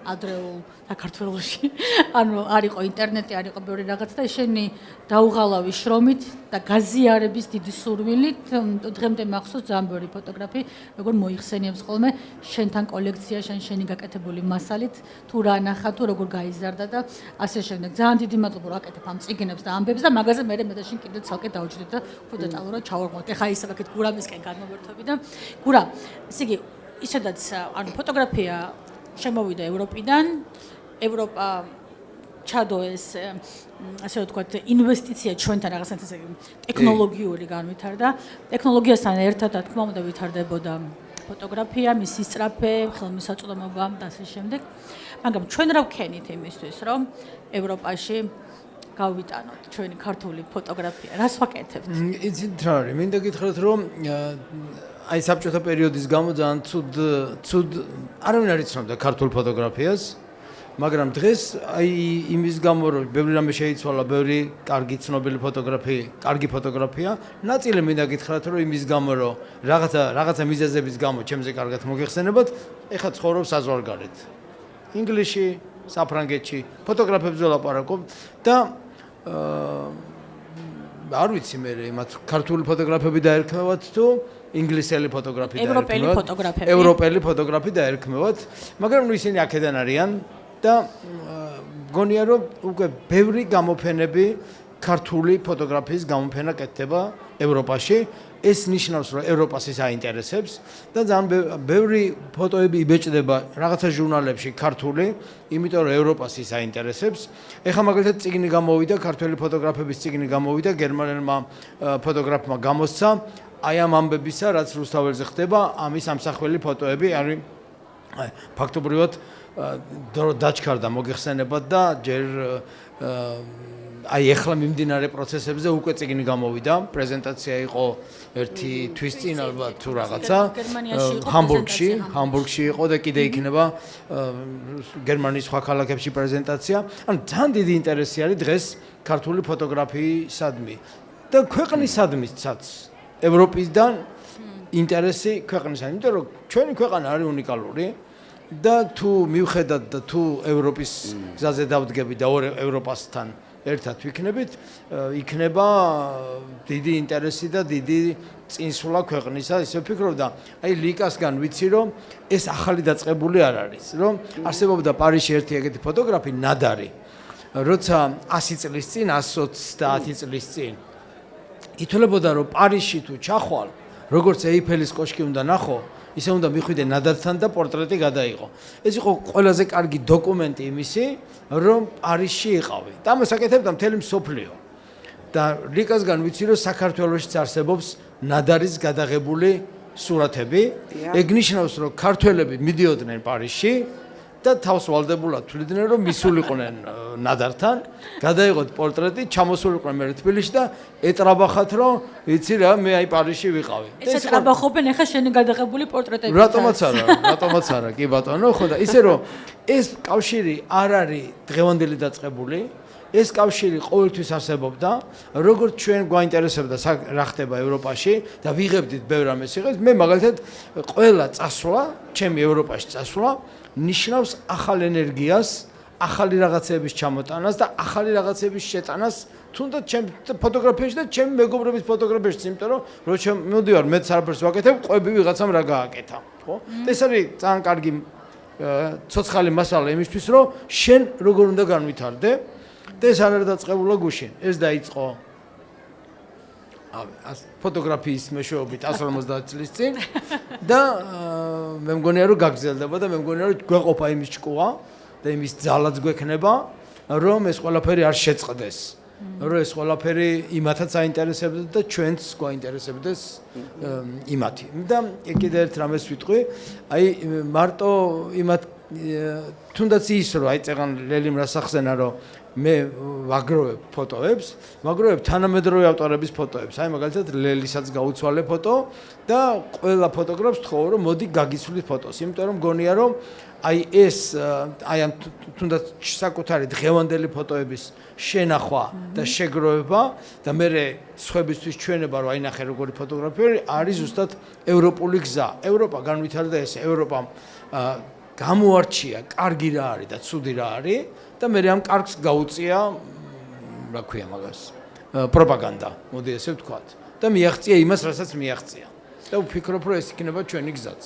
ადრეულ საქართველოში. ანუ არ იყო ინტერნეტი, არ იყო ბევრი რაღაც და შენი დაუღალავი შრომით და გაზიარების დიდი სურვილით დღემდე მახსოვს ძალიან ბევრი ფოტოგრაფი, როგორ მოიხსენიებს ხოლმე შენთან კოლექცია, შენი გაკეთებული მასალით, თუ რა ნახა, თუ როგორ გაიზარდა და ასე შემდეგ. ძალიან დიდი მადლობა რომ აკეთებ ამ წიგნებს და ამბებს და მაგაზე მე და შენ კიდე ცალკე დავჭდით და უფრო დეტალურად ჩავარღვევთ. ეხლა ისე ვაკეთ გურამისკენ გადმოვერთვები და გურა, ესე იგი, ისედაც ანუ ფოტოგრაფია შემოვიდა ევროპიდან, ევროპა ჩადო ეს ასე ვთქვათ ინვესტიცია ჩვენთან რაღაცნაირად ესე ტექნოლოგიური განვითარდა. ტექნოლოგიასთან ერთად რა თქმა უნდა ვითარდებოდა ფოტოგრაფია, მისი სწრაფე, ხელმისაწვდომობა და ასე შემდეგ. მაგრამ ჩვენ რა ვქენით იმისთვის, რომ ევროპაში გავიტანოთ ჩვენი ქართული ფოტოგრაფია? რას ვაკეთებთ? იცით რა არის? მინდა გითხრათ, რომ აი საბჭოთა პერიოდის გამო ძალიან ცუდ არავინ არ იცნობდა ქართულ ფოტოგრაფიას, მაგრამ დღეს აი იმის გამო რომ ბევრი რამე შეიცვალა, ბევრი კარგი ცნობილი კარგი ფოტოგრაფია, ნაწილი მინდა გითხრათ, რომ იმის გამო რომ რაღაცა მიზეზების გამო ჩემზე კარგად მოგეხსენებათ, ეხლა ცხოვრობ საზღვარგარეთ. ინგლისში, საფრანგეთში, ფოტოგრაფებზე ვლაპარაკობ და არ ვიცი მე იმათ ქართული ფოტოგრაფები დაერქმევათ თუ ინგლისელი ფოტოგრაფი დაერქმევათ, ევროპელი ფოტოგრაფი დაერქმევათ, მაგრამ ისინი აქედან არიან და გონია რომ უკვე ბევრი გამოფენები ქართული ფოტოგრაფიის გამოფენა კეთდება ევროპაში. ეს ნიშნავს, რომ ევროპას ის აინტერესებს და ძალიან ბევრი ფოტოები იბეჭდება რაღაცა ჟურნალებში ქართული, იმიტომ რომ ევროპას ის აინტერესებს. ეხლა მაგალითად წიგნი გამოვიდა, ქართველი ფოტოგრაფების წიგნი გამოვიდა, გერმანელმა ფოტოგრაფმა გამოსცა აი ამ ამბებისა, რაც რუსთაველზე ხდება, ამის ამსახველი ფოტოები არის ფაქტობრივად დაჩქარდა მოგეხსენებათ და ჯერ აი ეხლა მიმდინარე პროცესებზე უკვე წიგნი გამოვიდა, პრეზენტაცია იყო ერთი თვის წინ ალბათ თუ რაღაცა ჰამბურგში იყო და კიდე იქნება გერმანიის სხვა ქალაქებში პრეზენტაცია. ანუ ძალიან დიდი ინტერესი არის დღეს ქართული ფოტოგრაფიისადმი და ქვეყნისადმისაც ევროპისგან ინტერესი ქვეყნისადმი, იმიტომ რომ ჩვენი ქვეყანა არის უნიკალური და თუ მივხედათ და თუ ევროპის გზაზე დავდგებით და ევროპასთან ერთად ვიქნებით, იქნება დიდი ინტერესი და დიდი წინსვლა ქვეყნისა. ისე ვფიქრობ და აი ლიკასგან ვიცი რომ ეს ახალი დაწყებული არ არის, რომ არსებობდა პარიზში ერთი ეგეთი ფოტოგრაფი ნადარი, როცა 100 წლის წინ, 130 წლის წინ ითვლებოდა რომ პარიზში თუ ჩახვალ, როგორც ეიფელის კოშკი უნდა ნახო, ისე უნდა მიხვიდე ნადართან და პორტრეტი გადაიღო. ეს იყო ყველაზე კარგი დოკუმენტი იმისი, რომ პარიზში იყავი. და ამას აკეთებდა მთელი მსოფლიო. და ლიკასგან ვიცი, რომ საქართველოშიც არსებობს ნადარის გადაღებული სურათები. ეგ ნიშნავს, რომ ქართველები მიდიოდნენ პარიზში და თავს ვალდებულად თვლიდნენ, რომ მისულიყვნენ ნადართან, გადაიღოთ პორტრეტი, ჩამოსულიყვნენ მე თბილისში და ეტრაბახათ, რომ იცი რა, მე აი პარიზში ვიყავი. ეს ეტრაბახობენ ახლა შენი გადაღებული პორტრეტები. რატომაც არა, კი ბატონო, ხო და ისე რომ ეს კავშირი არ არის დღევანდელი დაწყებული, ეს კავშირი ყოველთვის არსებობდა, როგორც ჩვენ გვაინტერესებდა რა ხდება ევროპაში და ვიღებდით ბევრ რამეს იღებს, მე მაგალითად ყველა წასვლა, ჩემი ევროპაში წასვლა ნიშნავს ახალ ენერგიას, ახალი რაღაცების ჩამოტანას და ახალი რაღაცების შეტანას თუნდაც ჩემ ფოტოგრაფიაში და ჩემი მეგობრების ფოტოგრაფიაში, იმიტომ რომ მოდივარ მეც არაფერს ვაკეთებ, ყვები ვიღაცამ რა გააკეთა, ხო? ეს არის ძალიან კარგი ცოცხალი მასალა იმისთვის, რომ შენ როგორ უნდა განვითარდე და ეს არ არის დაწყებულა გუშინ. ეს დაიწყო ფოტოგრაფიის მეშვეობით 150 წლის წინ და მე მგონია რომ გაგრძელდება და მე მგონია რომ გვეყოფა იმის ჭკუა და იმის ძალაც გვექნება რომ ეს ყველაფერი არ შეწყდეს, რომ ეს ყველაფერი იმათაც აინტერესებდეს და ჩვენც გვაინტერესებდეს იმათი. და კიდევ ერთ რამეს ვიტყვი, აი მარტო იმათ თუნდაც ის რომ აი წეგან ლელიმ რას ახსენა რომ მე ვაგროვებ ფოტოებს, ვაგროვებ თანამედროვე ავტორების ფოტოებს. აი მაგალითად ლელისაც გაუცვალე ფოტო და ყველა ფოტოგრაფს თხოვო რომ მოდი გაგიცვლით ფოტოს, იმიტომ რომ გონია რომ აი ეს აი ამ თუნდაც საკუთარი დღევანდელი ფოტოების შენახვა და შეგროვება და მე სხვებისთვის ჩვენება რომ აი ნახე როგორი ფოტოგრაფია არის ზუსტად ევროპული გზა. ევროპა განვითარდა ესე, ევროპამ გამოარჩია კარგი რა არის და ცუდი რა არის და მე ამ კარგს გაუწია რა ქვია მაგას პროპაგანდა, მოდი ესე ვთქვათ და მიაღწია იმას, რასაც მიაღწია და ვფიქრობ რომ ეს იქნება ჩვენი გზაც.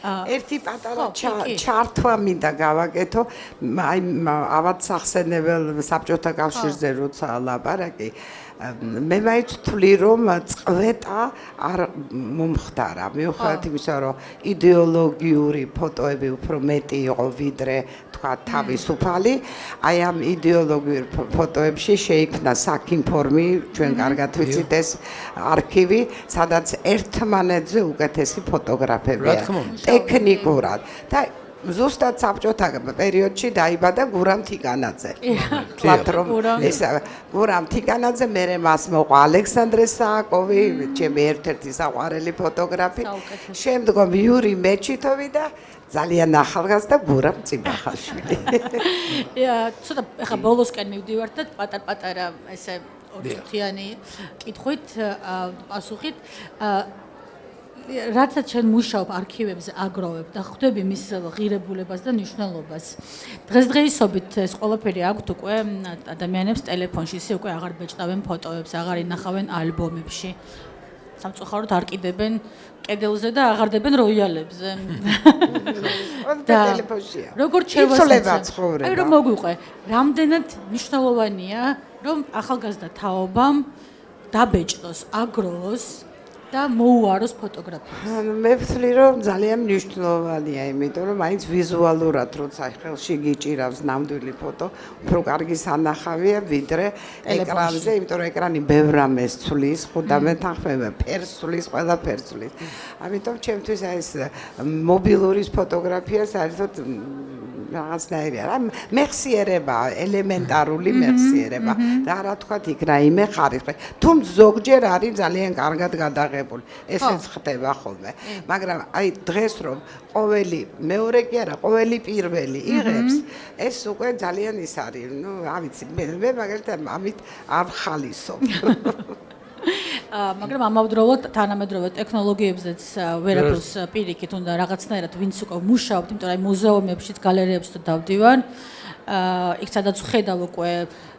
ერთი პატარა ჩართვა მინდა გავაკეთო, აი ავად სახსენებელ საბჭოთა კავშირზე როცა ლაპარაკი, მე ვთვლი რომ წყვეტა არ მომხდარა, მიუხედავად იმისა რომ იდეოლოგიური ფოტოები უფრო მეტი იყო ვიდრე თქვა თავისუფალი, აი ამ იდეოლოგიურ ფოტოებში შეიქმნა საქინფორმი, ჩვენ კარგად ვიცით ეს არქივი, სადაც ერთმანეთზე უკეთესი ფოტოგრაფებია. ტექნიკურად და ზუსტად საბჭოთა პერიოდში დაიბადა გურამ თიკანაძე. ვთქვათ რომ ეს გურამ თიკანაძე, მერე მას მოყვა ალექსანდრე სააკოვი, ჩემი ერთ-ერთი საყვარელი ფოტოგრაფი. შემდგომ იური მეჩითოვი და ძალიან ახალგაზრდა გურამ წიბახაშვილი. ცოტა ახლა ბოლოსკენ მივდივართ და პატარ-პატარა ესე ორწუთიანი კითხვით, პასუხით. რაცაც ჩვენ მუშაობ არქივებზე აგროვებ და ხვდები მის ღირებულებას და მნიშვნელობას. დღესდღეობით ეს ყველაფერი აქვთ უკვე ადამიანებს ტელეფონში, ისე უკვე აღარ ბეჭდავენ ფოტოებს, აღარ ინახავენ ალბომებში. სამწუხაროდ არ კიდებენ კედელზე და აღარ დებენ როიალებზე. და ტელეფონშია. როგორ ჩვეულებრივ აი რომ მოგვიყვე, რამდენად მნიშვნელოვანია რომ ახალგაზრდა თაობამ დაბეჭდოს, აგროვოს და მოუაროს ფოტოგრაფიას. მე ვთვლი რომ ძალიან მნიშვნელოვანია, იმიტომ რომ მაინც ვიზუალურად როცა ხელში გიჭირავს ნამდვილი ფოტო, უფრო კარგი სანახავია ვიდრე ეკრანზე, იმიტომ რომ ეკრანი ბევრ რამეს ცვლის, ხუდა მეთანხმება, ფერს ცვლის, ყველაფერს ცვლის. ამიტომ ჩემთვის ეს მობილური ფოტოგრაფია საერთოდ რაღაცნაირი არა, მეხსიერება, ელემენტარული მეხსიერება და რა თქვა იქ რაიმე ხარისხი. თუმცა ზოგჯერ არის ძალიან კარგად გადაღებული. ესეც ხდება ხოლმე. მაგრამ აი დღეს რომ ყოველი მეორე კი არა, ყოველი პირველი იღებს, ეს უკვე ძალიან ის არის, ნუ რა ვიცი, მე მაგალითად ამით არ ხალისობ. მაგრამ ამავდროულად თანამედროვე ტექნოლოგიებზეც ვერაფერს პირიქით უნდა რაღაცნაირად ვინც უკვე მუშაობთ, იმიტომ რომ აი მუზეუმებშიც, გალერეებშიც დავდივარ. იქ სადაც ვხედავ უკვე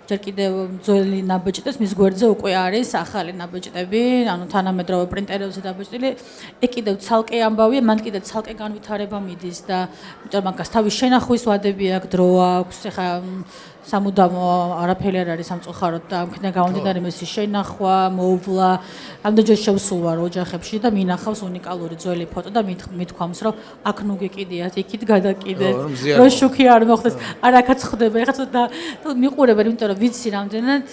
ჯერ კიდევ ძველი ნაბეჭდებს, მის გვერდზე უკვე არის ახალი ნაბეჭდები, ანუ თანამედროვე პრინტერებზე დაბეჭდილი. ეგ კიდევ ცალკე ამბავია, მან კიდევ ცალკე განვითარება მიდის და იმიტომ რომ მაგას თავის შენახვის ვადები აქვს, დრო აქვს, ეხა სამუდამო არაფერი არ არის სამწუხაროდ და ამქნა გამომდინარე მისი შენახვა, მოუვლა, ამდენჯერ შევსულ ვარ ოჯახებში და მინახავს უნიკალური ძველი ფოტო და მithქვამს რომ აქ ნუ გეკიდიათ, იქით გადაკიდეთ, რომ შუქი არ მოხდეს, არაკაც ხდება, ეხა ცოტა მიყურებენ, იმიტომ რომ ვიცი რამდენად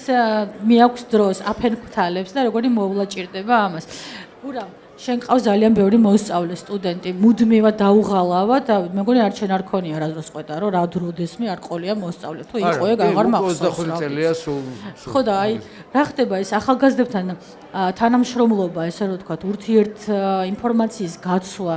მეაქვს დროს აფენქთალებს და როგორი მოვლა ჭირდება ამას. ურა შენ ყავს ძალიან ბევრი მოსწავლე სტუდენტი, მუდმივად დაუღალავა და მეგონი არ ჩვენ არ ქონია არასდროს ყვეტა რომ რა დროდესმე არ ყოლია მოსწავლე. თუ იყო ეგ აღარ მახსოვს. 25 წელია სულ. ხო და აი რა ხდება ეს ახალგაზრდებთან თანამშრომლობა, ესე რომ ვთქვათ, ურთიერთ ინფორმაციის გაცვლა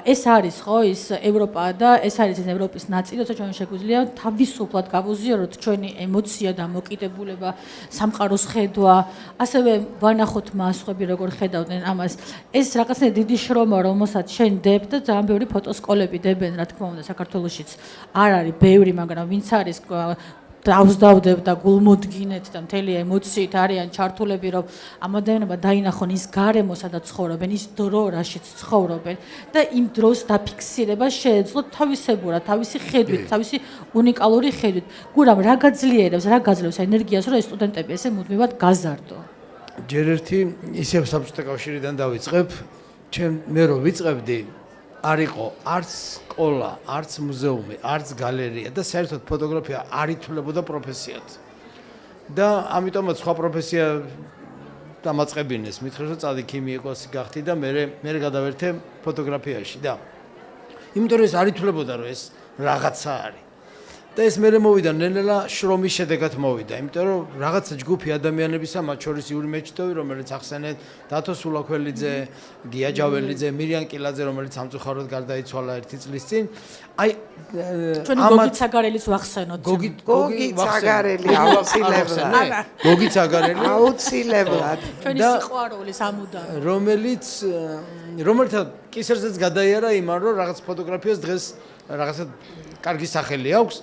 ეს არის ხო ის ევროპა და ეს არის ეს ევროპის ნაწილი, როცა ჩვენ შეგვიძლია თავისუფლად გავუზიაროთ ჩვენი ემოცია და მოკიდებულება, სამყაროს ხედვა, ასევე ვანახოთ მასხვები როგორ ხედავდნენ ამას. ეს რაღაცნაირი დიდი შრომა, რომელსაც შენ დებ და ძალიან ბევრი ფოტოსკოლები დებენ, რა თქმა უნდა, საქართველოშიც არ არის ბევრი, მაგრამ ვინც არის დავსდავდებ და გულმოდგინეთ და მთელი ემოციით არიან ჩართულები, რომ ამ ადამიანებმა დაინახონ ის გარემო, სადაც ცხოვრობენ, ის დრო, რაშიც ცხოვრობენ და იმ დროს დაფიქსირება შეეძლოთ თავისებურად, თავისი ხედვით, თავისი უნიკალური ხედვით. გურამ რა გაძლიერებს, რა გაძლევს ენერგიას, რომ ეს სტუდენტები ესე მუდმივად გაზარდო. ჯერ ერთი ისევ საბჭოთა კავშირიდან დავიწყებ, მე რო ვიწყებდი არ იყო არც სკოლა, არც მუზეუმი, არც გალერეა და საერთოდ ფოტოგრაფია არ ითვლებოდა პროფესიად. და ამიტომაც სხვა პროფესია დამაწყებინეს, მითხრეს რომ წადი ქიმიიკოსი გახდი და მე გადავერთე ფოტოგრაფიაში და იმიტომ რომ ეს არ ითვლებოდა რომ ეს რაღაცა არის. და ეს მე მოვიდა ნელ-ნელა შრომის შედეგად მოვიდა, იმიტომ რომ რაღაცა ჯგუფი ადამიანებისა, მათ შორის იური მეჩიტოვი, რომელიც ახსენეთ, დათო სულაქველიძე, გია ჯაველიძე, მირიან კილაძე, რომელიც სამწუხაროდ გარდაიცვალა 1 წლის წინ. აი ჩვენი გოგი ცაგარელის ვახსენოთ. გოგი ცაგარელი აუცილებლად. გოგი ცაგარელი აუცილებლად. ჩვენი სიყვარული სამუდამო. რომელთა კისერზეც გადაიარა იმან, რომ რაღაც ფოტოგრაფიას დღეს რაღაცა კარგი სახელი აქვს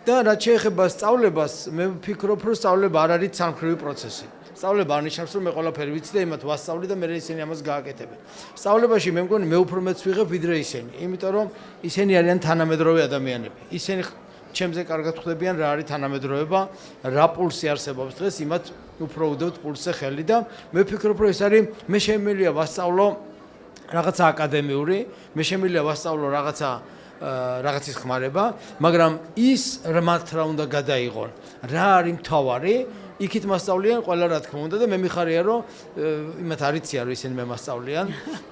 და რაც შეეხება სწავლებას, მე ვფიქრობ, რომ სწავლება არ არის ცალმხრივი პროცესი. სწავლება არ ნიშნავს, რომ მე ყველაფერი ვიცი და იმათ ვასწავლი და მე ისინი ამას გააკეთებენ. სწავლებაში მე მგონი მე უფრო მეც ვიღებ ვიდრე ისინი, იმიტომ რომ ისინი არიან თანამედროვე ადამიანები. ისინი ჩემზე კარგად ხვდებიან რა არის თანამედროვეობა, რა პულსი არსებობს დღეს, იმათ უფრო უდევთ პულსზე ხელი და მე ვფიქრობ, რომ ეს არის მე შემიძლია ვასწავლო რაღაცა აკადემიური, მე შემიძლია ვასწავლო რაღაცა რაღაცის ხმარება, მაგრამ ის მათ რა უნდა გადაიღონ, რა არის მთავარი, იქით მასწავლიან ყველა რა თქმა უნდა და მე მიხარია რომ იმათ არიციან რომ ისინი მე მასწავლიან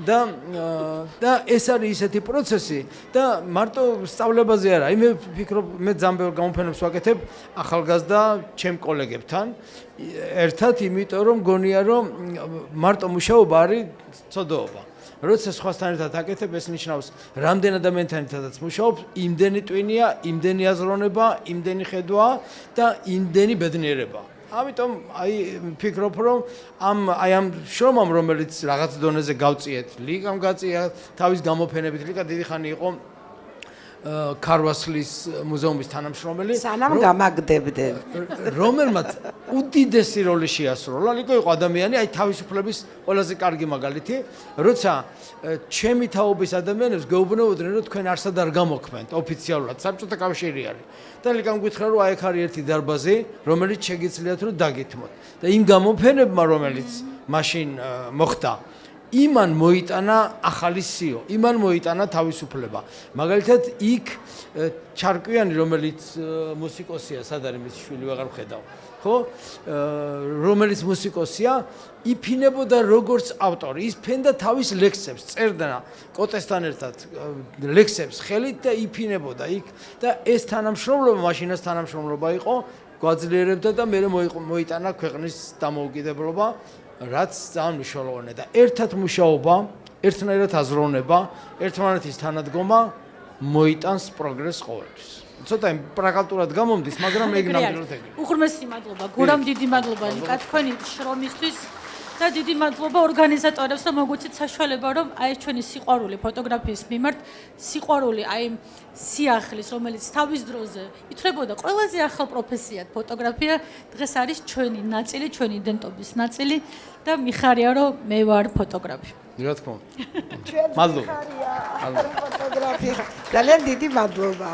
და ეს არის ისეთი პროცესი და მარტო სწავლებაზე არა, მე ვფიქრობ მე ძალიან ბევრ გამოფენებს ვაკეთებ ახალგაზრდა ჩემ კოლეგებთან ერთად, იმიტომ რომ მგონია რომ მარტო მუშაობა არის ცოდოობა. როცა სხვასთან ერთად აკეთებ, ეს ნიშნავს, რამდენ ადამიანთან ერთადაც მუშაობ, იმდენი ტვინია, იმდენი აზროვნება, იმდენი ხედვა და იმდენი ბედნიერება. ამიტომ აი ვფიქრობ, რომ ამ შრომამ, რომელიც რაღაც დონეზე გავწიეთ, ლიკამ გაწია თავის გამოფენებით, ლიკა დიდი ხანი იყო ქარვასლის მუზეუმის თანამშრომელი, სანამ გამაგდებდნენ, რომელმაც უდიდესი როლი შეასრულა. ლიკო იყო ადამიანი, აი თავისუფლების ყველაზე კარგი მაგალითი, როცა ჩემი თაობის ადამიანებს გეუბნებოდნენ, რომ თქვენ არსად არ გამოქმნით ოფიციალურად, საბჭოთა კავშირი არის. და ლიკამ გითხრა, რომ აი აქ არის ერთი დარბაზი, რომელიც შეგიძლიათ რომ დაგითმოთ. და იმ გამოფენებმა, რომელიც მაშინ მოხდა, იმან მოიტანა ახალი სიო, იმან მოიტანა თავისუფლება. მაგალითად, იქ ჩარკვიანი, რომელიც მუსიკოსია, სად არის მისი შვილი, ვეღარ ვხედავ. ხო? რომელიც მუსიკოსია, იფინებოდა როგორც ავტორი, ის ფენდა თავის ლექსებს, წერდა კოტესთან ერთად ლექსებს ხელით და იფინებოდა იქ და ეს თანამშრომლობა, მაშინაც თანამშრომლობა იყო, გვაძლიერებდა და მე მოიტანა ქვეყნის დამოუკიდებლობა. რაც ძალიან მნიშვნელოვანია და ერთად მუშაობა, ერთნაირად აზროვნება, ერთმანეთის თანადგომა მოიტანს პროგრესს ყოველთვის. ცოტა პრაქტიკულად გამომდის, მაგრამ ეგ ნამდვილად ეგრეა. უღრმესი მადლობა, გურამ დიდი მადლობა ლიკა თქვენი შრომისთვის და დიდი მადლობა ორგანიზატორებს, რომ მოგვიწით საშუალება, რომ აი ეს ჩვენი სიყვარული ფოტოგრაფიის მიმართ, სიყვარული აი სიახლის, რომელიც თავის დროზე ითვლებოდა ყველაზე ახალ პროფესიად ფოტოგრაფია, დღეს არის ჩვენი ნაწილი, ჩვენი იდენტობის ნაწილი და მიხარია, რომ მე ვარ ფოტოგრაფი. რა თქმა უნდა. მადლობა. ფოტოგრაფია, ძალიან დიდი მადლობა.